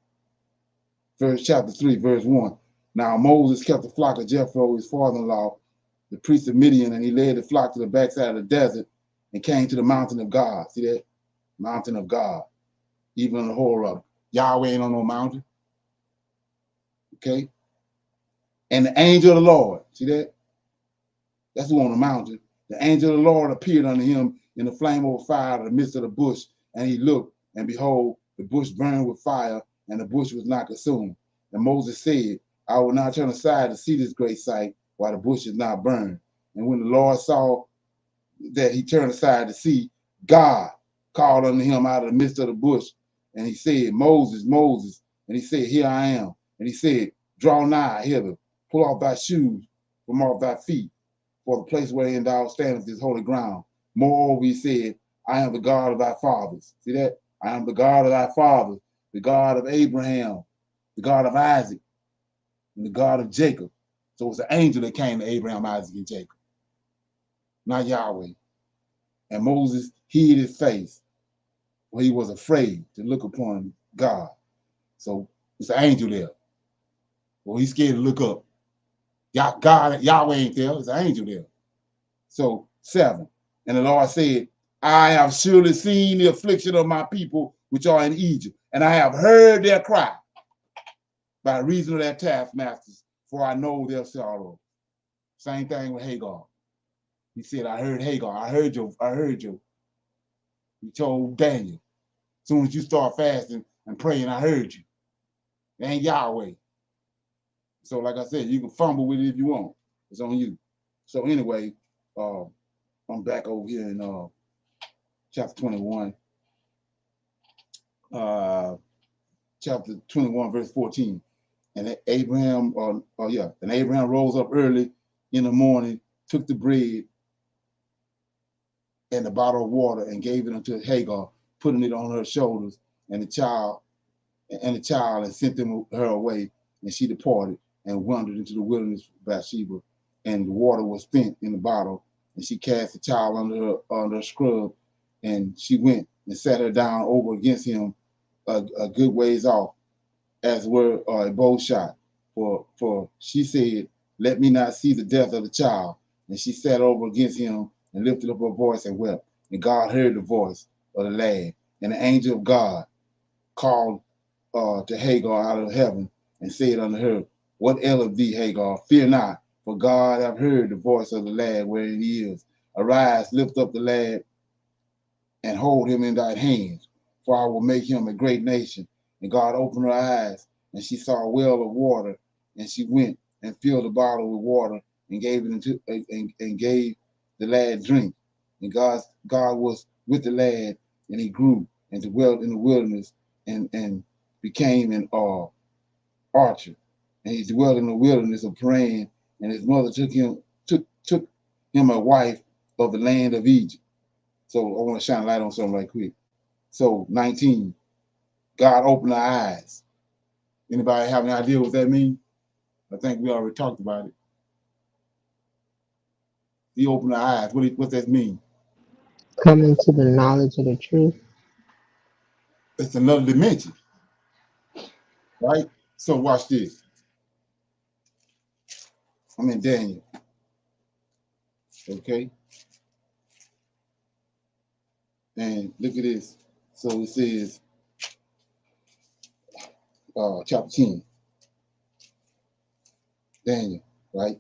Chapter 3, verse 1. Now Moses kept the flock of Jethro, his father-in-law, the priest of Midian, and he led the flock to the backside of the desert and came to the mountain of God. See that? Mountain of God. Even on the Horeb. Yahweh ain't on no mountain. Okay? And the angel of the Lord, see that? That's who on the mountain. The angel of the Lord appeared unto him in the flame of fire out of the midst of the bush. And he looked, and behold, the bush burned with fire, and the bush was not consumed. And Moses said, I will not turn aside to see this great sight while the bush is not burned. And when the Lord saw that he turned aside to see, God called unto him out of the midst of the bush. And he said, Moses, Moses. And he said, Here I am. And he said, Draw nigh hither, pull off thy shoes from off thy feet, for the place wherein thou standest is holy ground. Moreover, he said, I am the God of thy fathers. See that? I am the God of thy fathers, the God of Abraham, the God of Isaac, and the God of Jacob. So it's an angel that came to Abraham, Isaac, and Jacob, not Yahweh. And Moses hid his face, for he was afraid to look upon God. So it's an angel there. Well, he's scared to look up. God, Yahweh ain't there. It's an angel there. So 7. And the Lord said, I have surely seen the affliction of my people which are in Egypt, and I have heard their cry by reason of their taskmasters, for I know their sorrow. Same thing with Hagar. He said, I heard Hagar. I heard you. He told Daniel, as soon as you start fasting and praying, I heard you. It ain't Yahweh. So like I said, you can fumble with it if you want. It's on you. So anyway, I'm back over here in chapter 21. Chapter 21, verse 14. And Abraham rose up early in the morning, took the bread and the bottle of water and gave it unto Hagar, putting it on her shoulders, and the child, and sent her away. And she departed and wandered into the wilderness of Bathsheba, and the water was spent in the bottle, and she cast the child under her scrub, and she went and sat her down over against him a good ways off, as were a bow shot. For she said, Let me not see the death of the child. And she sat over against him and lifted up her voice and wept. And God heard the voice of the lad. And the angel of God called to Hagar out of heaven and said unto her, What aileth thee, Hagar? Fear not, for God hath heard the voice of the lad wherein he is. Arise, lift up the lad and hold him in thy hands, for I will make him a great nation. And God opened her eyes, and she saw a well of water, and she went and filled the bottle with water and gave it into and gave the lad drink. And God was with the lad, and he grew and dwelt in the wilderness and became an archer. And he dwelt in the wilderness of Paran, and his mother took him a wife of the land of Egypt. So I want to shine a light on something right quick. So 19, God opened our eyes. Anybody have any idea what that means? I think we already talked about it. He opened our eyes. What that mean? Coming to the knowledge of the truth. It's another dimension, right? So watch this. I'm in Daniel. Okay? And look at this. So it says, chapter 10. Daniel, right?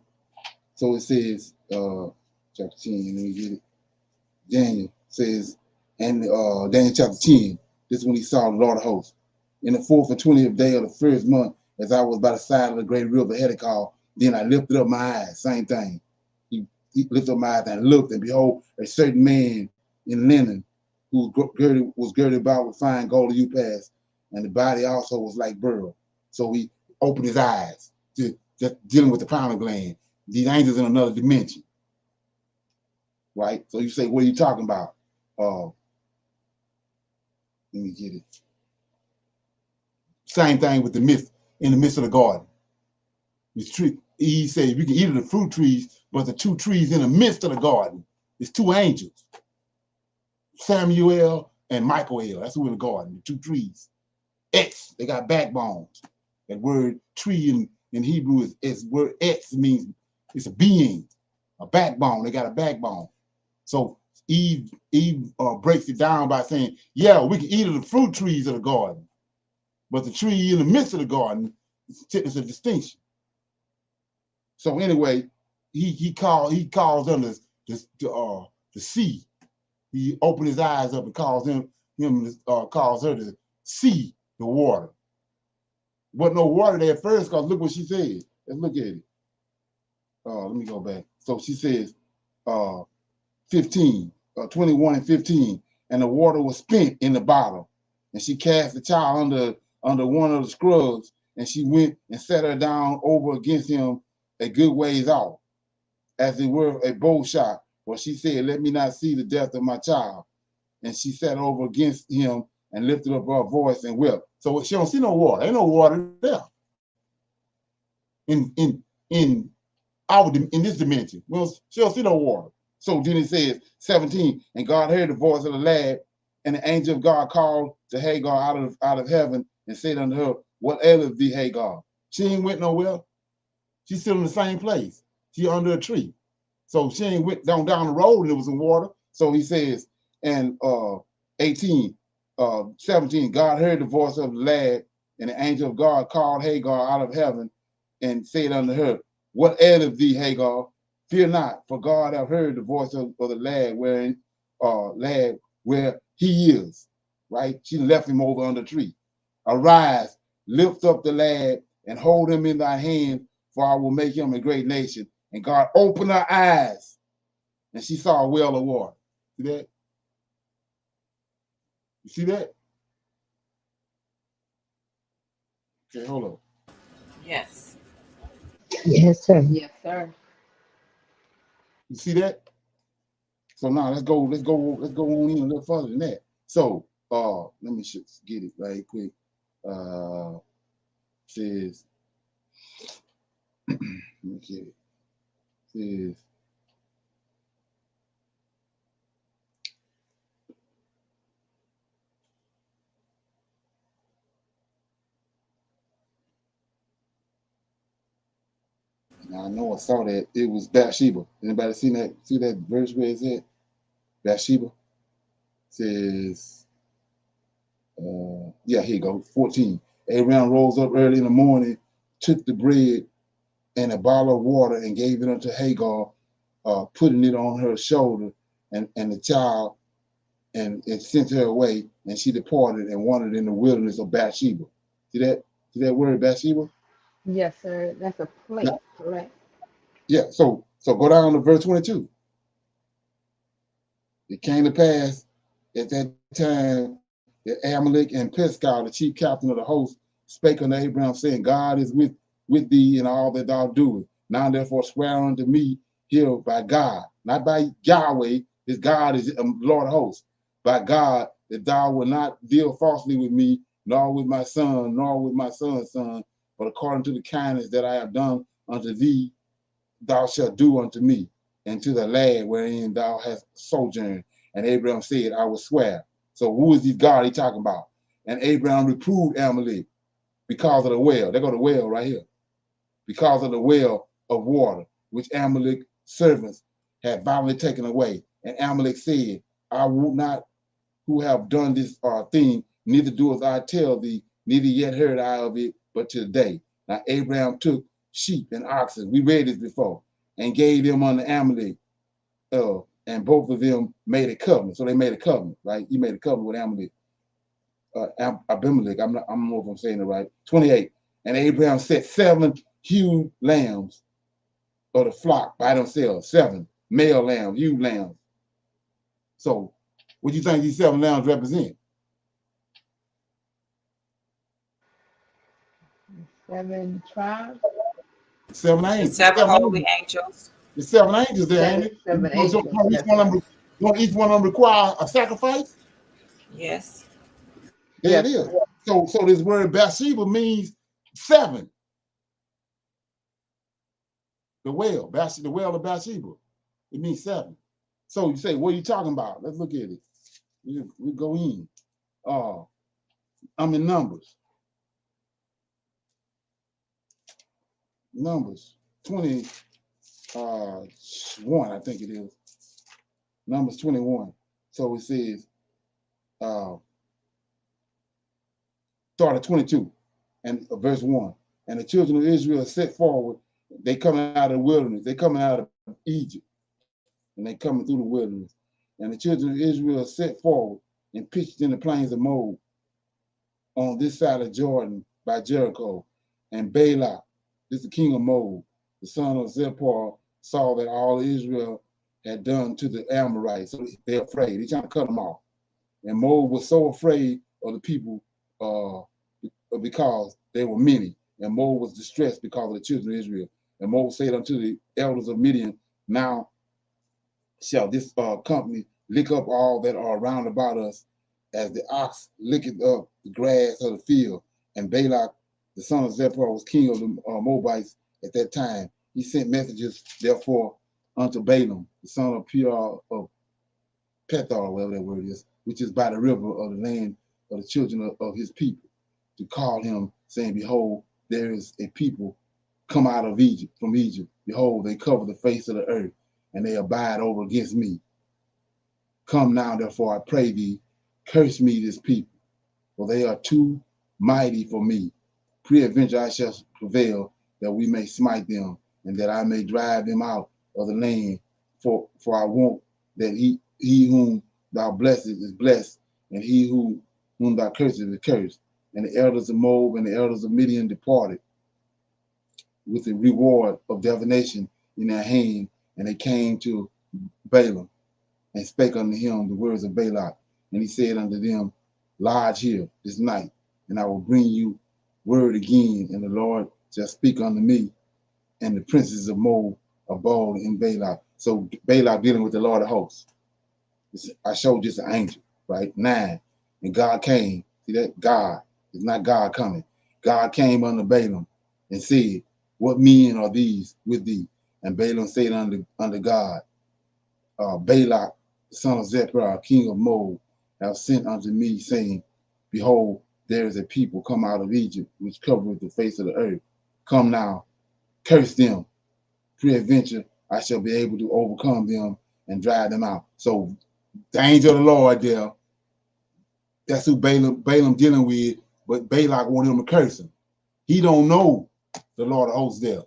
So it says, chapter 10, let me get it. Daniel says, and Daniel chapter 10, this is when he saw the Lord of hosts. In the 4th and 20th day of the first month, as I was by the side of the great river Hiddekel, then I lifted up my eyes, same thing. He lifted up my eyes and looked, and behold, a certain man in linen, who was girded about with fine gold and upas, and the body also was like beryl. So he opened his eyes, to just dealing with the pineal gland. These angels in another dimension, right? So you say, what are you talking about? Let me get it. Same thing with the mist in the midst of the garden. This tree, he said, you can eat of the fruit trees, but the two trees in the midst of the garden, it's two angels, Samuel and Michael. That's who in the garden, the two trees. X, they got backbones. That word tree in Hebrew is word X, means it's a being, a backbone. They got a backbone. So Eve breaks it down by saying, yeah, we can eat of the fruit trees of the garden, but the tree in the midst of the garden is a distinction. So anyway, he calls them the sea. He opened his eyes up and calls calls her to see the water. Wasn't no water there at first, because look what she said. Let's look at it. Let me go back. So she says 15, 21 and 15, and the water was spent in the bottle. And she cast the child under one of the scrubs, and she went and set her down over against him a good ways off, as it were a bow shot. For she said, let me not see the death of my child. And she sat over against him and lifted up her voice and wept. So she don't see no water. Ain't no water there. In this dimension. Well, she don't see no water. So then it says 17, and God heard the voice of the lad, and the angel of God called to Hagar out of heaven and said unto her, what aileth thee, Hagar? She ain't went nowhere. She's still in the same place. She under a tree. So she ain't went down the road and there was some water. So he says, and 17, God heard the voice of the lad, and the angel of God called Hagar out of heaven and said unto her, what aileth thee, Hagar? Fear not, for God hath heard the voice of the lad where he is. Right? She left him over under the tree. Arise, lift up the lad, and hold him in thy hand, for I will make him a great nation. And God opened her eyes, and she saw a well of water. See that? You see that? Okay, hold on. Yes. Yes, sir. Yes, sir. You see that? So now let's go on in a little further than that. So let me just get it right quick. Says let me get it. Says now I know I saw that it was Bathsheba. Anybody seen that? See that verse where it's at? Bathsheba says, yeah, here you go. 14. Abraham rose up early in the morning, took the bread and a bottle of water and gave it unto Hagar, putting it on her shoulder and the child, and it sent her away, and she departed and wandered in the wilderness of Bathsheba. See that? See that word Bathsheba? Yes, sir. That's a place, Now, correct? yeah, so go down to verse 22. It came to pass at that time that Amalek and Pisgah, the chief captain of the host, spake unto Abraham, saying, God is with thee in all that thou doest. Now therefore swear unto me here by God, not by Yahweh, this God is Lord of hosts, by God, that thou wilt not deal falsely with me, nor with my son, nor with my son's son, but according to the kindness that I have done unto thee, thou shalt do unto me, and to the land wherein thou hast sojourned. And Abraham said, I will swear. So who is this God he talking about? And Abraham reproved Amalek because of the well. They go the well right here. Because of the well of water, which Amalek's servants had violently taken away. And Amalek said, I will not who have done this thing, neither do as I tell thee, neither yet heard I of it, but to the day. Now Abraham took sheep and oxen, we read this before, and gave them unto Amalek, and both of them made a covenant. So they made a covenant, right? He made a covenant with Amalek. Abimelech, I don't know if I'm saying it right. 28. And Abraham set 7 huge lambs of the flock by themselves, 7 male lambs, huge lambs. So what do you think these 7 lambs represent? 7 tribes. 7 The angels. 7 7 holy angels. angels. The 7 angels there, ain't it? Seven So angels. each one of them require a sacrifice? Yes. There it is. So this word Bathsheba means 7. The well of Bathsheba. It means 7. So you say, what are you talking about? Let's look at it. We go in. I'm in Numbers. Numbers 21, I think it is. Numbers 21. So it says, start at 22 and verse 1. And the children of Israel set forward. They coming out of the wilderness. They coming out of Egypt. And they coming through the wilderness. And the children of Israel set forward and pitched in the plains of Moab on this side of Jordan by Jericho. And Balak, this is the king of Moab, the son of Zippor, saw that all Israel had done to the Amorites. So they're afraid. They're trying to cut them off. And Moab was so afraid of the people because they were many. And Moab was distressed because of the children of Israel. And Moab said unto the elders of Midian, now shall this company lick up all that are round about us, as the ox licketh up the grass of the field. And Balak, the son of Zippor, was king of the Moabites at that time. He sent messages, therefore, unto Balaam, the son of Peor of Pethor, whatever that word is, which is by the river of the land of the children of his people, to call him, saying, behold, there is a people come out of Egypt, from Egypt. Behold, they cover the face of the earth, and they abide over against me. Come now, therefore, I pray thee, curse me this people, for they are too mighty for me. Peradventure I shall prevail, that we may smite them, and that I may drive them out of the land. For I want that he whom thou blessest is blessed, and he whom thou cursest is cursed. And the elders of Moab and the elders of Midian departed with the reward of divination in their hand, and they came to Balaam and spake unto him the words of Balak. And he said unto them, lodge here this night, and I will bring you word again, and the Lord shall speak unto me. And the princes of Moab abode in Balak. So Balak dealing with the Lord of hosts. I showed just an angel, right? 9. And God came. See that? God. It's not God coming. God came unto Balaam and said, what men are these with thee? And Balaam said unto God, Balak, the son of Zippor, king of Moab, have sent unto me, saying, behold, there is a people come out of Egypt, which covereth the face of the earth. Come now, curse them. Peradventure I shall be able to overcome them and drive them out. So the angel of the Lord there, that's who Balaam dealing with, but Balak want him to curse him. He don't know the Lord of hosts there.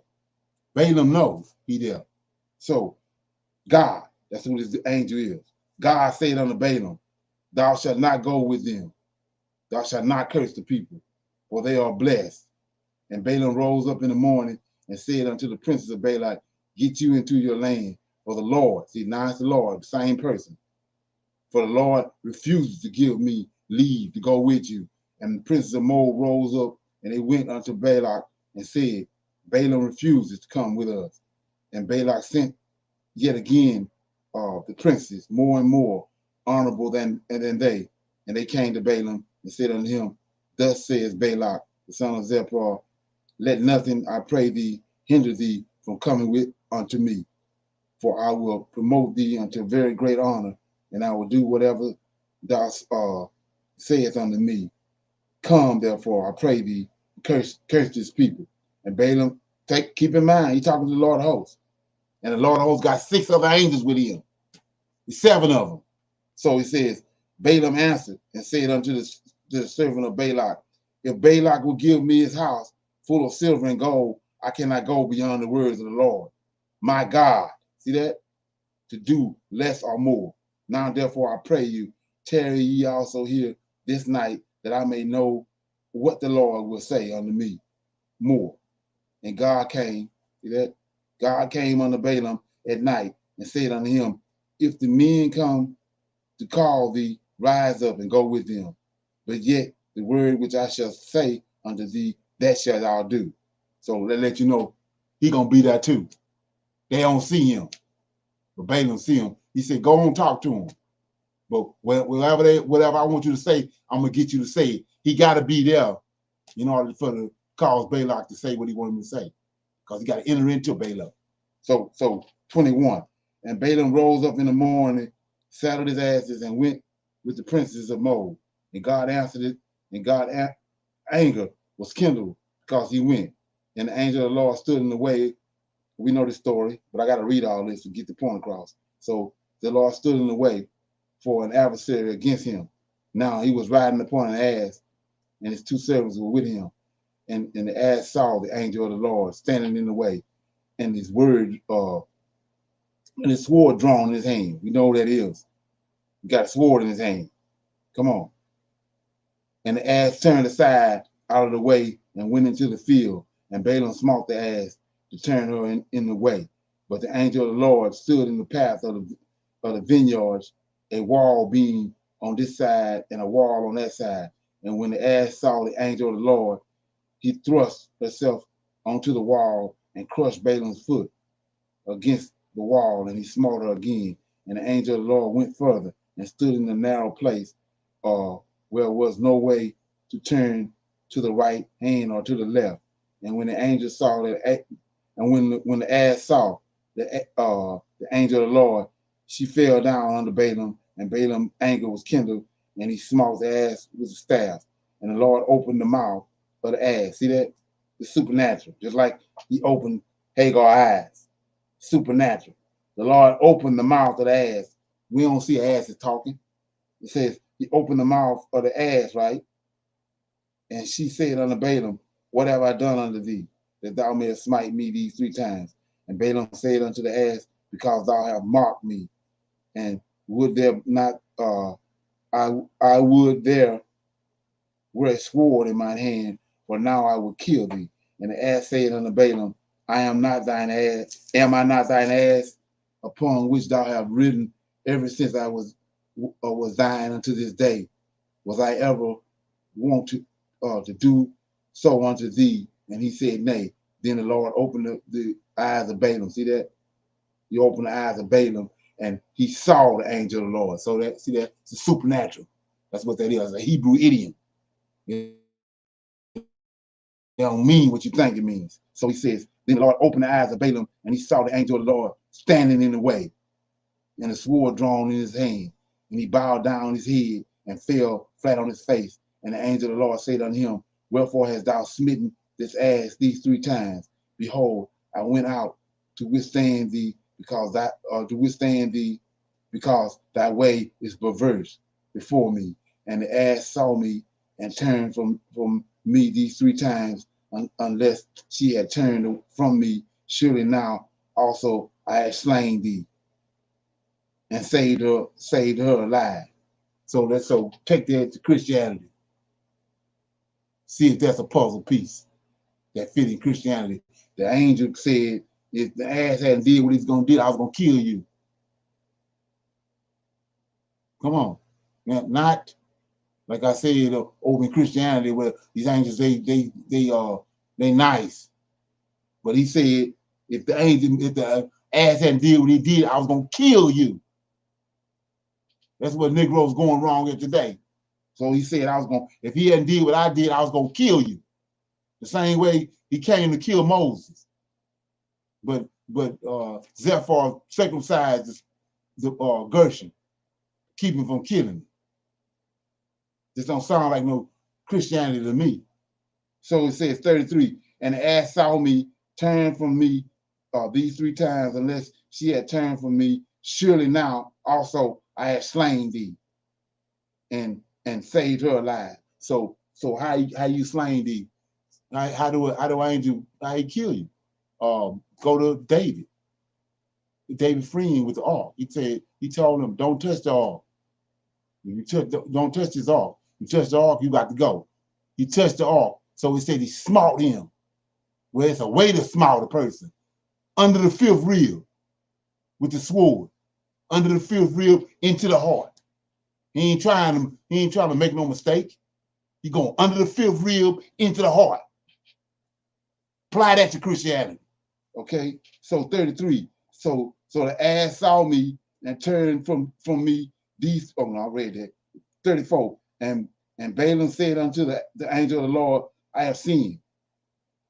Balaam knows he there. So God, that's who this angel is. God said unto Balaam, thou shalt not go with them. Thou shalt not curse the people, for they are blessed. And Balaam rose up in the morning and said unto the princes of Balak, get you into your land, for the Lord, see, now it's the Lord, the same person. For the Lord refuses to give me leave to go with you. And the princes of Moab rose up, and they went unto Balak and said, Balaam refuses to come with us. And Balak sent yet again the princes, more and more honorable than they. And they came to Balaam and said unto him, thus says Balak, the son of Zippor, let nothing, I pray thee, hinder thee from coming with unto me. For I will promote thee unto very great honor, and I will do whatever thou sayest unto me. Come, therefore, I pray thee, curse this people. And Balaam, keep in mind, he's talking to the Lord of hosts. And the Lord of hosts got 6 other angels with him. 7 of them. So he says, Balaam answered and said unto the servant of Balak, if Balak will give me his house full of silver and gold, I cannot go beyond the words of the Lord, my God. See that? To do less or more. Now, therefore, I pray you, tarry ye also here this night, that I may know what the Lord will say unto me more. And God came, see that? God came unto Balaam at night and said unto him, if the men come to call thee, rise up and go with them. But yet the word which I shall say unto thee, that shalt thou do. So that let you know he gonna be there too. They don't see him, but Balaam see him. He said, go on, talk to him. But whatever I want you to say, I'm gonna get you to say it. He gotta be there in order for the cause Balak to say what he wanted him to say. Because he got to enter into Balaam. So 21. And Balaam rose up in the morning, saddled his asses, and went with the princes of Moab. And God answered it, and God's anger was kindled because he went. And the angel of the Lord stood in the way. We know the story, but I got to read all this to get the point across. So the Lord stood in the way for an adversary against him. Now he was riding upon an ass, and his two servants were with him. And the ass saw the angel of the Lord standing in the way, and his word, and his sword drawn in his hand. We know what that is. He got a sword in his hand. Come on. And the ass turned aside out of the way and went into the field. And Balaam smote the ass to turn her in the way. But the angel of the Lord stood in the path of the vineyards, a wall being on this side and a wall on that side. And when the ass saw the angel of the Lord, he thrust herself onto the wall and crushed Balaam's foot against the wall, and he smote her again. And the angel of the Lord went further and stood in the narrow place where was no way to turn to the right hand or to the left. And when the angel saw that, and when the ass saw the angel of the Lord, she fell down under Balaam, and Balaam's anger was kindled, and he smote the ass with a staff. And the Lord opened the mouth of the ass. See that? It's supernatural, just like he opened Hagar's eyes. Supernatural. The Lord opened the mouth of the ass. We don't see asses talking. It says he opened the mouth of the ass, right? And she said unto Balaam, what have I done unto thee, that thou mayest smite me these 3 times? And Balaam said unto the ass, because thou hast mocked me, and would there not, I would there were a sword in my hand, for now I will kill thee. And the ass said unto Balaam, I am not thine ass, am I not thine ass, upon which thou hast ridden ever since I was thine unto this day? Was I ever want to do so unto thee? And he said, nay. Then the Lord opened the eyes of Balaam. See that? He opened the eyes of Balaam, and he saw the angel of the Lord. So that, see that? It's supernatural. That's what that is. It's a Hebrew idiom. It don't mean what you think it means. So he says, then the Lord opened the eyes of Balaam, and he saw the angel of the Lord standing in the way, and a sword drawn in his hand. And he bowed down his head and fell flat on his face. And the angel of the Lord said unto him, wherefore hast thou smitten this ass these 3 times? Behold, I went out to withstand thee, because thy way is perverse before me. And the ass saw me and turned from me these 3 times, unless she had turned from me. Surely now also I have slain thee and saved her alive. So take that to Christianity. See if that's a puzzle piece that fit in Christianity. The angel said, if the ass hadn't did what he's gonna do, I was gonna kill you. Come on. Now, not like I said over in Christianity where these angels they nice. But he said, if the ass hadn't did what he did, I was gonna kill you. That's what Negroes going wrong here today. So he said, if he hadn't did what I did, I was gonna kill you. The same way he came to kill Moses. But Zephar circumcised the Gershon, keep him from killing him. This don't sound like no Christianity to me. So it says 33, and the ass saw me, turn from me these 3 times, unless she had turned from me. Surely now also I have slain thee and saved her alive. So So how you slain thee? How do angel how he kill you? Go to David. David freeing with the ark. He told him, don't touch the ark. Don't touch this ark. You touch the ark, you got to go. He touched the ark. So he said he smote him. Well, it's a way to smite a person. Under the fifth rib with the sword. Under the fifth rib into the heart. He ain't trying to make no mistake. He going under the fifth rib into the heart. Apply that to Christianity. Okay? So 33. So the ass saw me and turned from me. These, oh no, I read that. 34. And Balaam said unto the angel of the Lord, I have seen,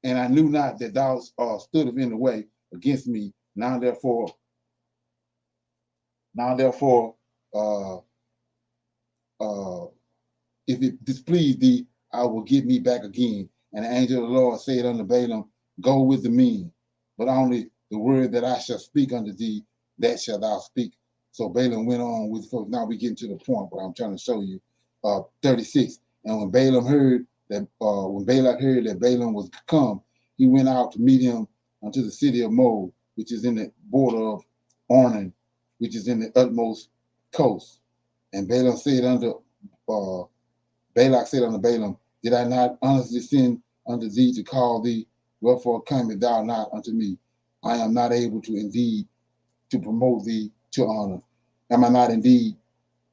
and I knew not that thou stood in the way against me. Now therefore, if it displease thee, I will get me back again. And the angel of the Lord said unto Balaam, go with the men, but only the word that I shall speak unto thee, that shalt thou speak. So Balaam went on with, now we get to the point where I'm trying to show you. 36. And when Balak heard that Balaam was come, he went out to meet him unto the city of Moab, which is in the border of Ornan, which is in the utmost coast. And Balak said unto Balaam, did I not honestly send unto thee to call thee? Wherefore comest thou not unto me? I am not able to indeed to promote thee to honor. Am I not indeed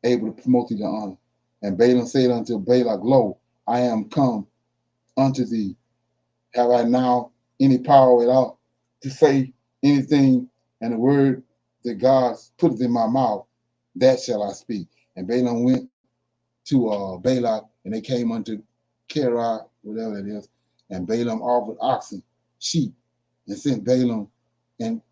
able to promote thee to honor? And Balaam said unto Balak, lo, I am come unto thee. Have I now any power at all to say anything? And the word that God putteth in my mouth, that shall I speak. And Balaam went to Balak, and they came unto Kerah, whatever it is, and Balaam offered oxen, sheep, and sent Balaam and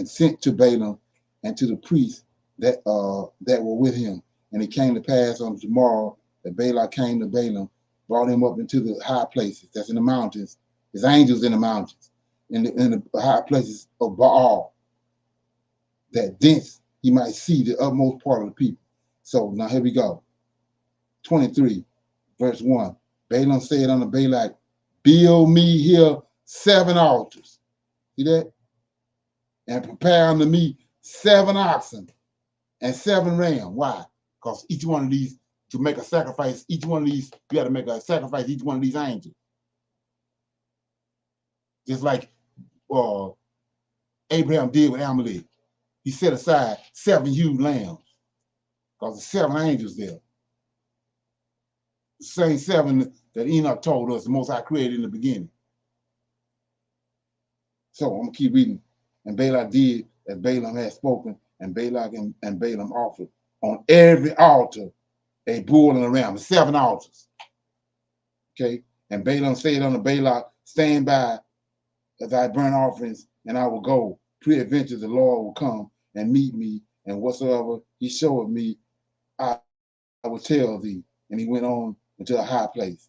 sent to Balaam and to the priests that were with him. And it came to pass on tomorrow that Balak came to Balaam, brought him up into the high places that's in the mountains. There's angels in the mountains, in the high places of Baal, that thence he might see the utmost part of the people. So now here we go. 23, verse 1. Balaam said unto Balak, build me here 7 altars. See that? And prepare unto me 7 oxen and 7 rams. Why? Because each one of these, to make a sacrifice, each one of these, you got to make a sacrifice, each one of these angels. Just like Abraham did with Amalek. He set aside 7 huge lambs because there's 7 angels there. The same 7 that Enoch told us the Most High created in the beginning. So I'm going to keep reading. And Balak did as Balaam had spoken, and Balak and Balaam offered on every altar a bull and a ram, 7 altars. Okay? And Balaam said unto Balak, stand by as I burn offerings, and I will go. Peradventure the Lord will come and meet me, and whatsoever he showeth me, I will tell thee. And he went on into a high place.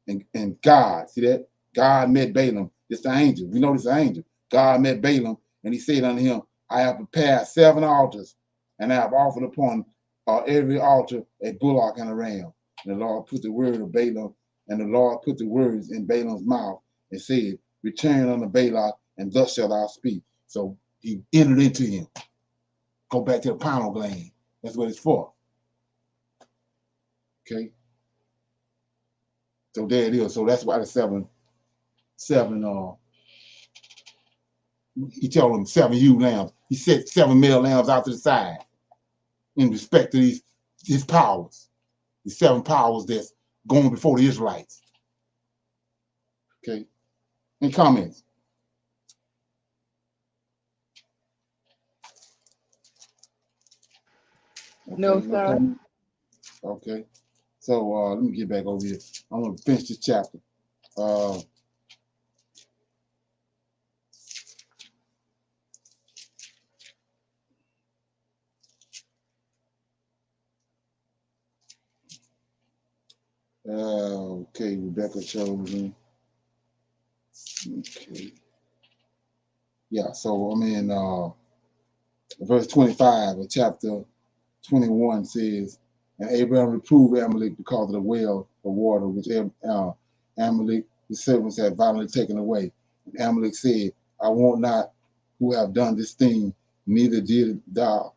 And God, see that? God met Balaam. It's the angel. We know it's the angel. God met Balaam, and he said unto him, I have prepared 7 altars, and I have offered upon every altar a bullock and a ram. And the Lord put the word of Balaam, and the Lord put the words in Balaam's mouth, and said, return unto Balak, and thus shalt thou speak. So he entered into him. Go back to the pineal gland. That's what it's for. Okay? So there it is. So that's why the 7, he told them 7 ewe lambs. He set 7 male lambs out to the side in respect to his powers. The 7 powers that's going before the Israelites. Okay? Any comments? Okay, No, sir. Okay. So let me get back over here. I'm going to finish this chapter. Okay, Rebecca chosen. Okay. Yeah, so I'm in verse 25 of chapter 21 says, and Abraham reproved Amalek because of the well of water, which Amalek, the servants, had violently taken away. And Amalek said, I want not who have done this thing, neither did thou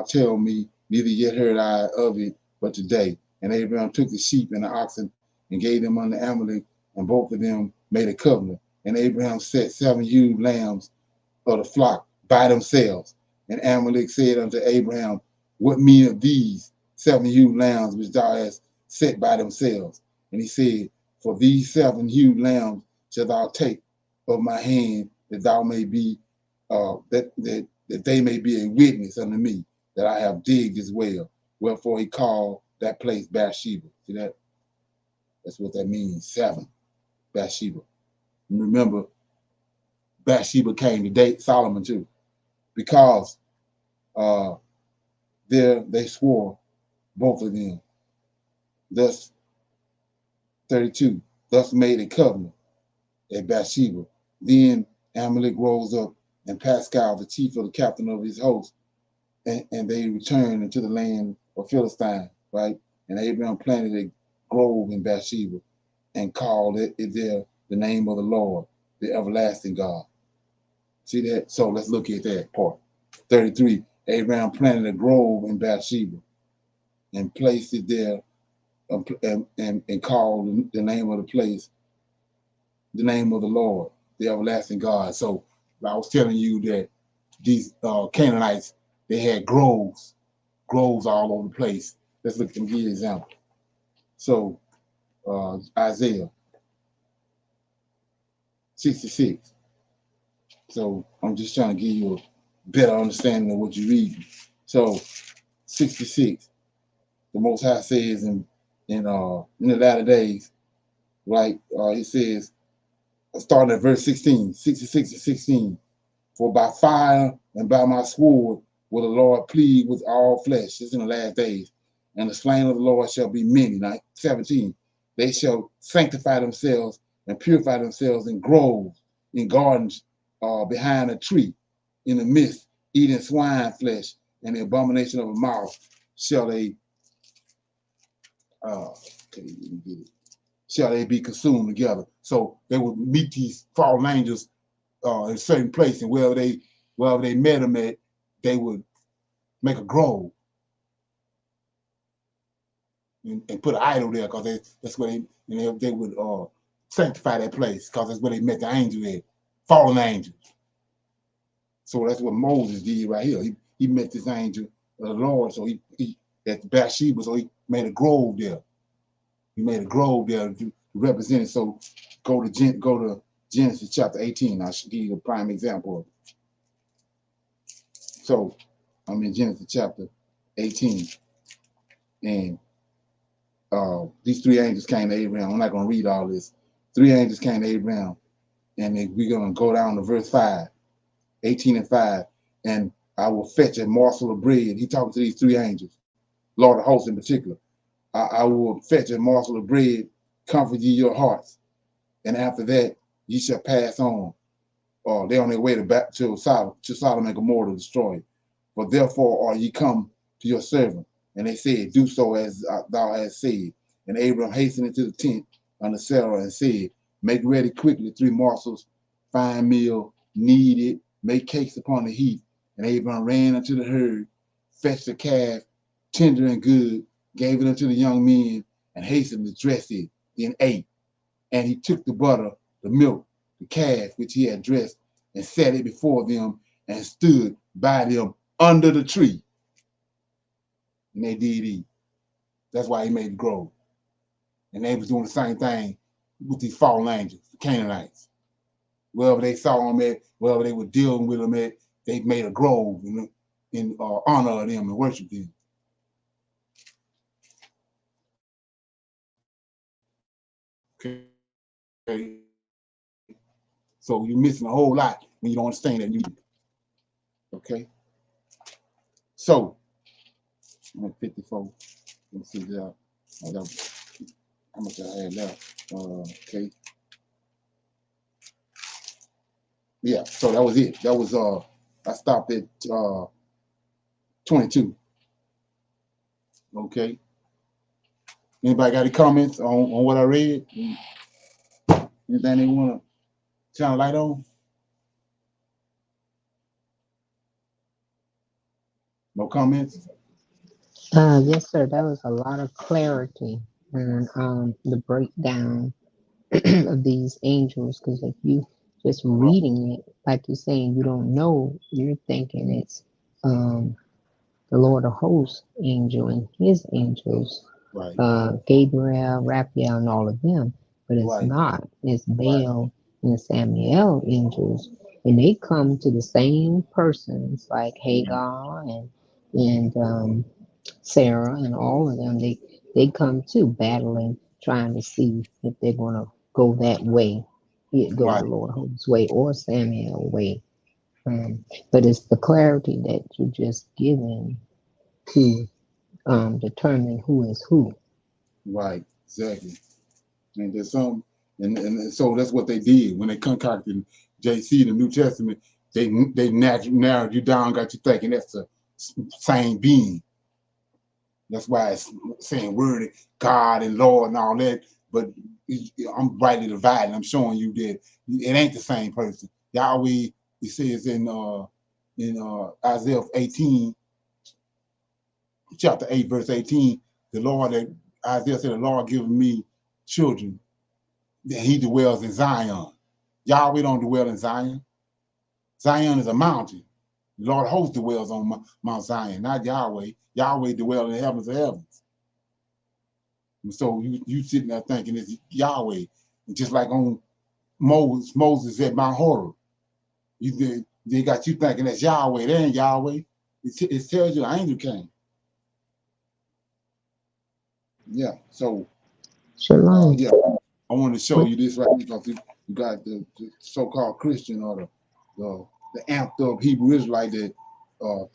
tell me, neither yet heard I of it, but today. And Abraham took the sheep and the oxen and gave them unto Amalek, and both of them made a covenant. And Abraham set 7 ewe lambs of the flock by themselves. And Amalek said unto Abraham, what mean these 7 ewe lambs which thou hast set by themselves? And he said, for these 7 ewe lambs shalt thou take of my hand, that thou may be that they may be a witness unto me that I have digged this well. Wherefore he called that place Bathsheba. See that? That's what that means. 7, Bathsheba. And remember, Bathsheba came to date Solomon too, because there they swore, both of them. Thus, 32, thus made a covenant at Bathsheba. Then Amalek rose up, and Pascal, the chief of the captain of his host, and they returned into the land of Philistine, right? And Abraham planted a grove in Bathsheba and called it there the name of the Lord, the everlasting God. See that? So let's look at that part. 33, Abraham planted a grove in Bathsheba and placed it there and called the name of the place, the name of the Lord, the everlasting God. So I was telling you that these Canaanites, they had groves all over the place. Let's look and give you an example. So Isaiah 66. So I'm just trying to give you a better understanding of what you're reading. So 66, the Most High says in the latter days, right? He says, starting at verse 16, 66 and 16, for by fire and by my sword will the Lord plead with all flesh. It's in the last days. And the slain of the Lord shall be many. 17, they shall sanctify themselves and purify themselves in groves, in gardens, behind a tree, in the midst, eating swine flesh, and the abomination of a mouth shall they shall they be consumed together. So they would meet these fallen angels in a certain place, and wherever they met them at, they would make a grove and put an idol there, because that's where they would sanctify that place, because that's where they met the angel at, fallen angels. So that's what Moses did right here. He met this angel of the Lord, so he at Bathsheba, so he made a grove there. He made a grove there to represent it. So go to Genesis chapter 18. I should give you a prime example of it. So I'm in Genesis chapter 18, and these 3 angels came to Abraham. I'm not going to read all this. 3 angels came to Abraham, and we're going to go down to verse 5, 18 and 5, and I will fetch a morsel of bread. He talking to these 3 angels, Lord of hosts in particular. I will fetch a morsel of bread, comfort ye your hearts, and after that ye shall pass on. They're on their way back to Sodom and Gomorrah to destroy it. For therefore are ye come to your servant. And they said, do so as thou hast said. And Abram hastened into the tent unto Sarah and said, make ready quickly 3 morsels, fine meal, knead it, make cakes upon the heat. And Abram ran unto the herd, fetched a calf, tender and good, gave it unto the young men, and hastened to dress it, then ate. And he took the butter, the milk, the calf which he had dressed, and set it before them, and stood by them under the tree. And they did eat. That's why he made the grove. And they was doing the same thing with these fallen angels, the Canaanites. Wherever they saw them at, wherever they were dealing with them at, they made a grove in honor of them and worship them. Okay. So you're missing a whole lot when you don't understand that. Okay. So I'm at 54. Let's see that. How much I had left? Okay. Yeah. So that was it. That was I stopped at 22. Okay. Anybody got any comments on what I read? Anything they want to shine a light on? No comments? Yes, sir. That was a lot of clarity on the breakdown of these angels. Because if you just reading it, like you're saying, you don't know, you're thinking it's the Lord of Hosts angel and his angels, Right. Gabriel, Raphael, and all of them. But it's Right. not. It's Baal and Samuel angels. And they come to the same persons like Hagar and Sarah and all of them, they come too battling, trying to see if they're gonna go that way, go Right. the Lord Hope's way or Samuel way. But it's the clarity that you just given to determine who is who. Right. Exactly. And there's some, and so that's what they did when they concocted JC, the New Testament. They narrowed you down, got you thinking that's the same being. That's why it's saying word God and Lord and all that. But I'm rightly dividing. I'm showing you that it ain't the same person. Yahweh, it says in Isaiah 18, chapter 8, verse 18, the Lord that Isaiah said, the Lord given me children, that he dwells in Zion. Yahweh don't dwell in Zion. Zion is a mountain. The Lord host dwells on Mount Zion, not Yahweh. Yahweh dwells in the heavens of heavens. And so you sitting there thinking it's Yahweh. And just like on Moses at Mount Horeb, they got you thinking that's Yahweh. That ain't Yahweh. It tells you an angel came. Yeah. So Shalom. yeah, I wanted to show you this right here because you got the so-called Christian or the amped up Hebrew Israelite that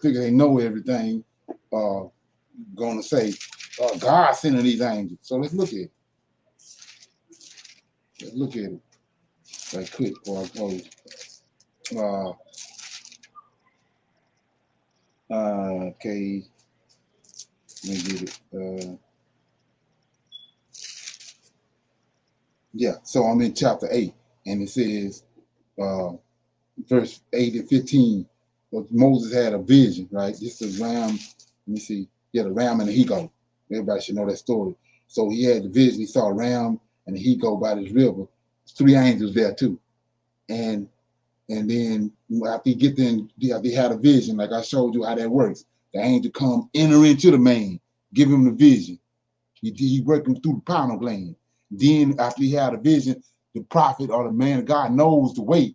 figure they know everything, gonna say God sending these angels. So let's look at it. Let's look at it right quick before I close. Okay, let me get it. Yeah, so I'm in chapter 8, and it says, verse 8 and 15. But Moses had a vision, right? This is ram. Let me see. Yeah, the ram and the he-goat. Everybody should know that story. So he had the vision. He saw a ram and a he-goat by this river. There's 3 angels there too. And then after he get there, they had a vision, like I showed you how that works. The angel come, enter into the man, give him the vision. He worked him through the pineal gland. Then after he had a vision, the prophet or the man of God knows the way,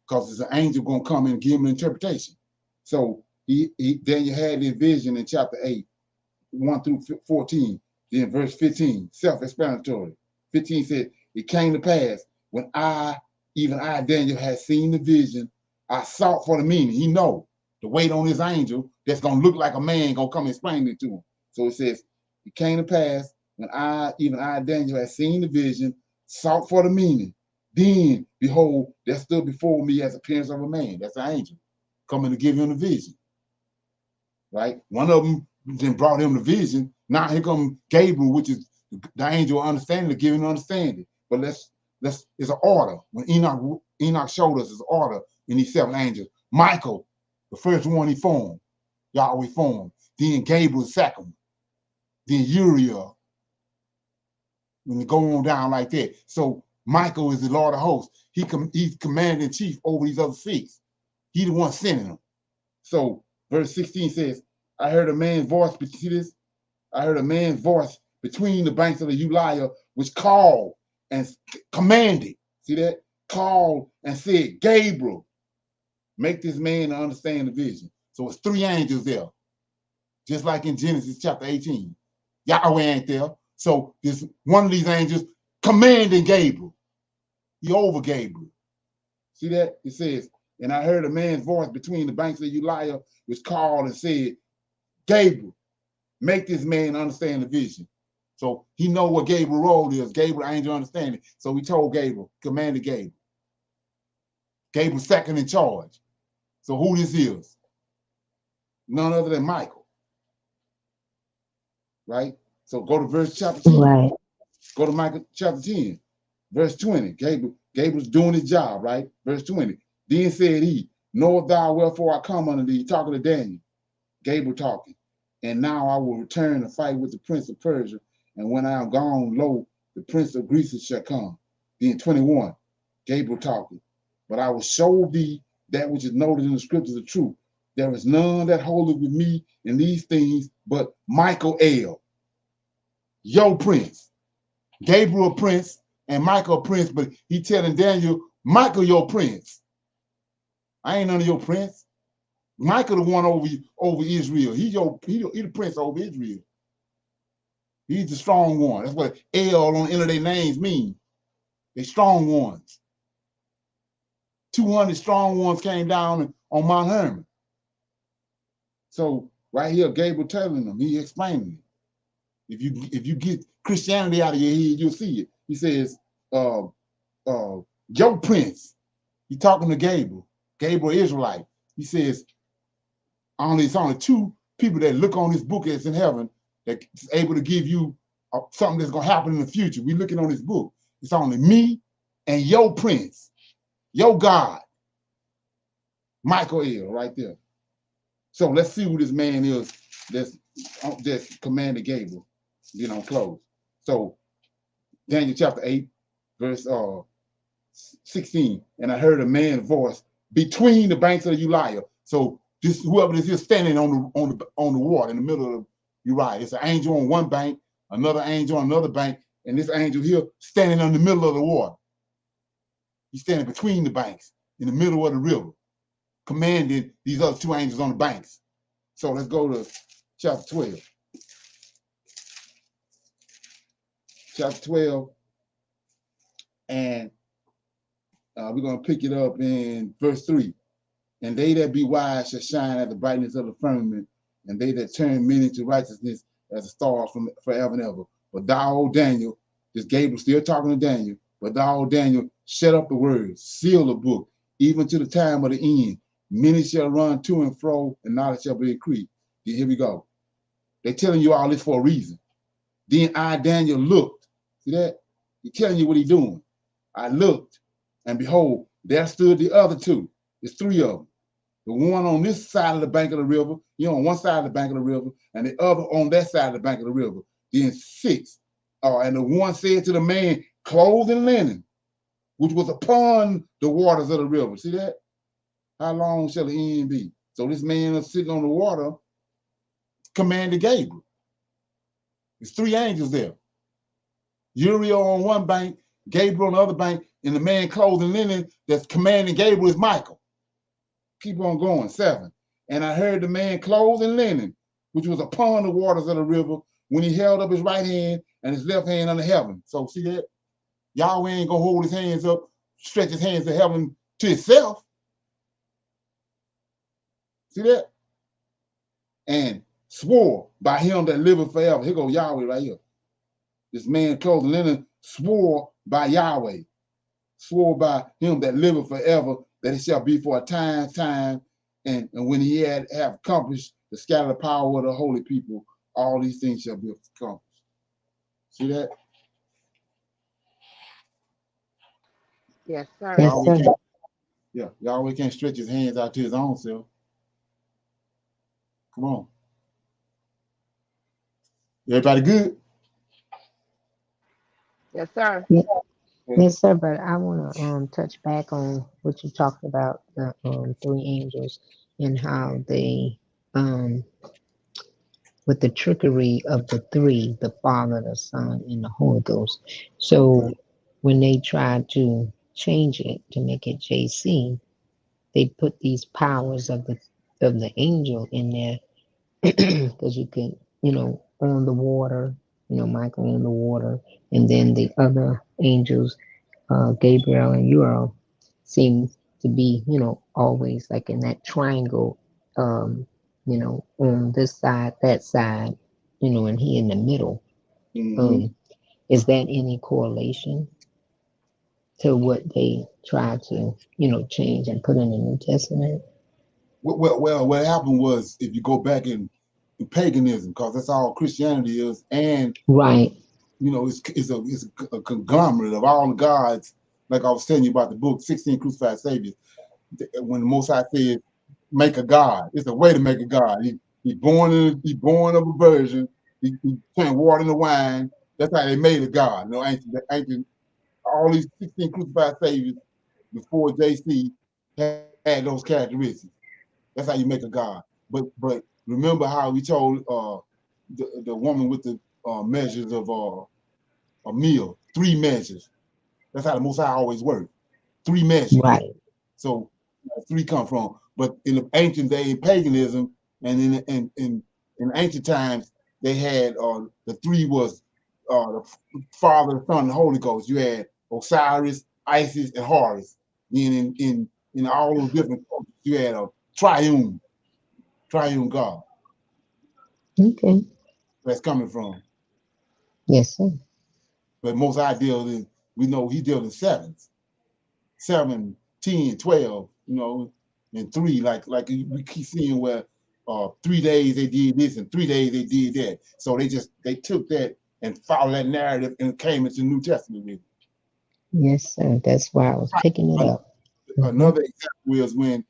because there's an angel gonna come and give him an interpretation. So Daniel had this vision in chapter 8, 1 through 14. Then verse 15, self-explanatory. 15 said, it came to pass when even I, Daniel, had seen the vision, I sought for the meaning. He know to wait on his angel that's gonna look like a man gonna come explain it to him. So it says, it came to pass when even I, Daniel, had seen the vision, sought for the meaning. Then, behold, there stood before me as appearance of a man. That's an angel coming to give him the vision, right? One of them then brought him the vision. Now here comes Gabriel, which is the angel of understanding, to give him understanding. But it's an order. When Enoch showed us his order in these 7 angels. Michael, the first one he formed, Yahweh formed. Then Gabriel, the second one. Then Uriel, when they go on down like that. So Michael is the Lord of hosts. He's commander in chief over these other 6. He the one sending them. So verse 16 says, I heard a man's voice, see this? I heard a man's voice between the banks of the Uliah, which called and commanded. See that? Called and said, Gabriel, make this man to understand the vision. So it's 3 angels there, just like in Genesis chapter 18. Yahweh ain't there. So this one of these angels commanding Gabriel. He over Gabriel. See that? It says, and I heard a man's voice between the banks of Uliah, which called and said, Gabriel, make this man understand the vision. So he know what Gabriel's role is. Gabriel, angel understanding. So he told Gabriel, commanded Gabriel. Gabriel's second in charge. So who this is? None other than Michael. Right? So go to verse chapter 10. Right. Go to Micah chapter 10, verse 20. Gabriel's doing his job, right? Verse 20. Then said he, knowest thou wherefore I come unto thee? Talking to Daniel. Gabriel talking. And now I will return to fight with the prince of Persia. And when I am gone, lo, the prince of Greece shall come. Then 21. Gabriel talking. But I will show thee that which is noted in the scriptures of truth. There is none that holdeth with me in these things but Michael, your prince. Gabriel prince and Michael prince, but he telling Daniel, Michael your prince. I ain't none of your prince. Michael the one over Israel. He the prince over Israel. He's the strong one. That's what El on the end of their names mean. They strong ones. 200 strong ones came down on Mount Hermon. So right here, Gabriel telling them, he explaining it. If you get Christianity out of your head, you'll see it. He says, your prince. He talking to Gabriel Israelite. He says, it's only two people that look on this book that's in heaven that's able to give you something that's going to happen in the future. We're looking on this book. It's only me and your prince, your God, Michael right there. So let's see who this man is that's commanded Gabriel. Close. So Daniel chapter 8, verse 16. And I heard a man's voice between the banks of the Uriah. So whoever this is standing on the water in the middle of Uriah. It's an angel on one bank, another angel on another bank, and this angel here standing in the middle of the water. He's standing between the banks in the middle of the river, commanding these other two angels on the banks. So let's go to chapter 12. Chapter 12, and we're going to pick it up in verse 3. And they that be wise shall shine at the brightness of the firmament, and they that turn many to righteousness as the stars from forever and ever. But thou, O Daniel, this Gabriel still talking to Daniel, but thou, O Daniel, shut up the words, seal the book, even to the time of the end. Many shall run to and fro, and knowledge shall be increased. Here we go. They're telling you all this for a reason. Then I, Daniel, looked. See that? He's telling you what he's doing. I looked, and behold, there stood the other two. There's three of them. The one on this side of the bank of the river, on one side of the bank of the river, and the other on that side of the bank of the river. Then 6. And the one said to the man, clothed in linen, which was upon the waters of the river. See that? How long shall the end be? So this man is sitting on the water, commanded Gabriel. There's 3 angels there. Uriel on one bank, Gabriel on the other bank, and the man clothed in linen that's commanding Gabriel is Michael. Keep on going. 7. And I heard the man clothed in linen, which was upon the waters of the river, when he held up his right hand and his left hand under heaven. So see that? Yahweh ain't gonna hold his hands up, stretch his hands to heaven to himself. See that? And swore by him that liveth forever. Here go Yahweh right here. This man clothed in linen swore by Yahweh, swore by him that liveth forever, that it shall be for a time, and when he have accomplished the scattered power of the holy people, all these things shall be accomplished. See that? Yes, sir. Yahweh can't stretch his hands out to his own self. Come on. Everybody good? Yes, sir. Yes, sir. But I want to touch back on what you talked about, the 3 angels and how they, with the trickery of the 3, the Father, the Son, and the Holy Ghost. So when they tried to change it to make it JC, they put these powers of the angel in there because you can, on the water, Michael on the water, and then the other angels, Gabriel and Uriel, seem to be, always like in that triangle, on this side, that side, and he in the middle. Is that any correlation to what they try to, change and put in the New Testament? Well, what happened was, if you go back and paganism, because that's all Christianity is, and Right. you know, it's a conglomerate of all the gods. Like I was telling you about the book 16 Crucified Saviors. When the Most High said, "Make a god," it's a way to make a god. He born of a virgin. He turned water into wine. That's how they made a god. You know, ancient all these 16 Crucified Saviors before JC had those characteristics. That's how you make a god. But remember how we told the woman with the measures of a meal, 3 measures. That's how the Most High always worked. 3 measures. Right. So 3 come from. But in the ancient day, in paganism, and in ancient times, they had the 3 was the Father, the Son, and the Holy Ghost. You had Osiris, Isis, and Horus. In all those different cultures, you had a triune God. Okay. That's coming from. Yes, sir. But most High deals in, we know he deals in 7s. 7, 10, 12, you know, and 3, like we keep seeing where 3 days they did this and 3 days they did that. So they took that and followed that narrative and came into the New Testament with it. Yes, sir. That's why I was picking it up. Another example is when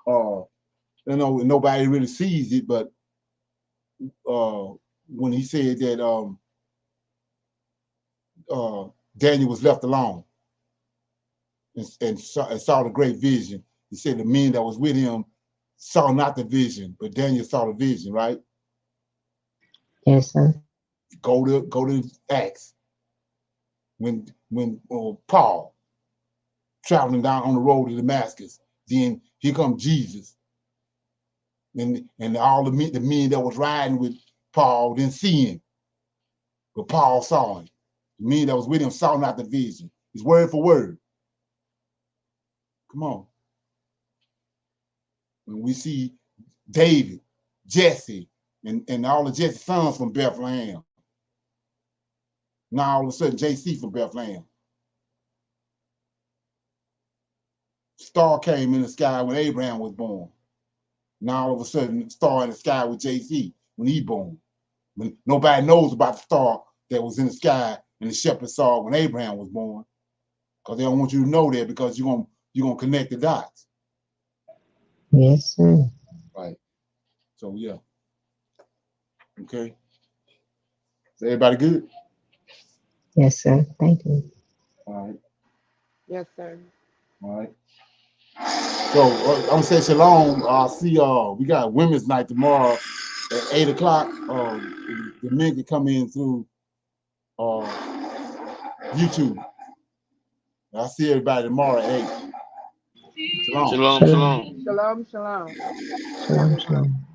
you know, nobody really sees it, but when he said that Daniel was left alone and saw the great vision. He said the men that was with him saw not the vision, but Daniel saw the vision, right? Yes, sir. Go to Acts when Paul traveling down on the road to Damascus. Then here comes Jesus, and all the men that was riding with Paul didn't see him, but Paul saw him. The men that was with him saw not the vision. It's word for word. Come on. When we see David, Jesse, and all the Jesse's sons from Bethlehem. Now all of a sudden JC from Bethlehem. Star came in the sky when Abraham was born. Now all of a sudden, star in the sky with JC when he born. When nobody knows about the star that was in the sky and the shepherd saw when Abraham was born, because they don't want you to know that, because you're gonna connect the dots. Yes, sir. Right. So yeah. Okay. Is everybody good? Yes, sir. Thank you. All right. Yes, sir. All right. So I'm gonna say shalom. See, we got women's night tomorrow at 8 o'clock. The men can come in through YouTube. I'll see everybody tomorrow at 8. Shalom. Shalom. Shalom, shalom. Shalom, shalom.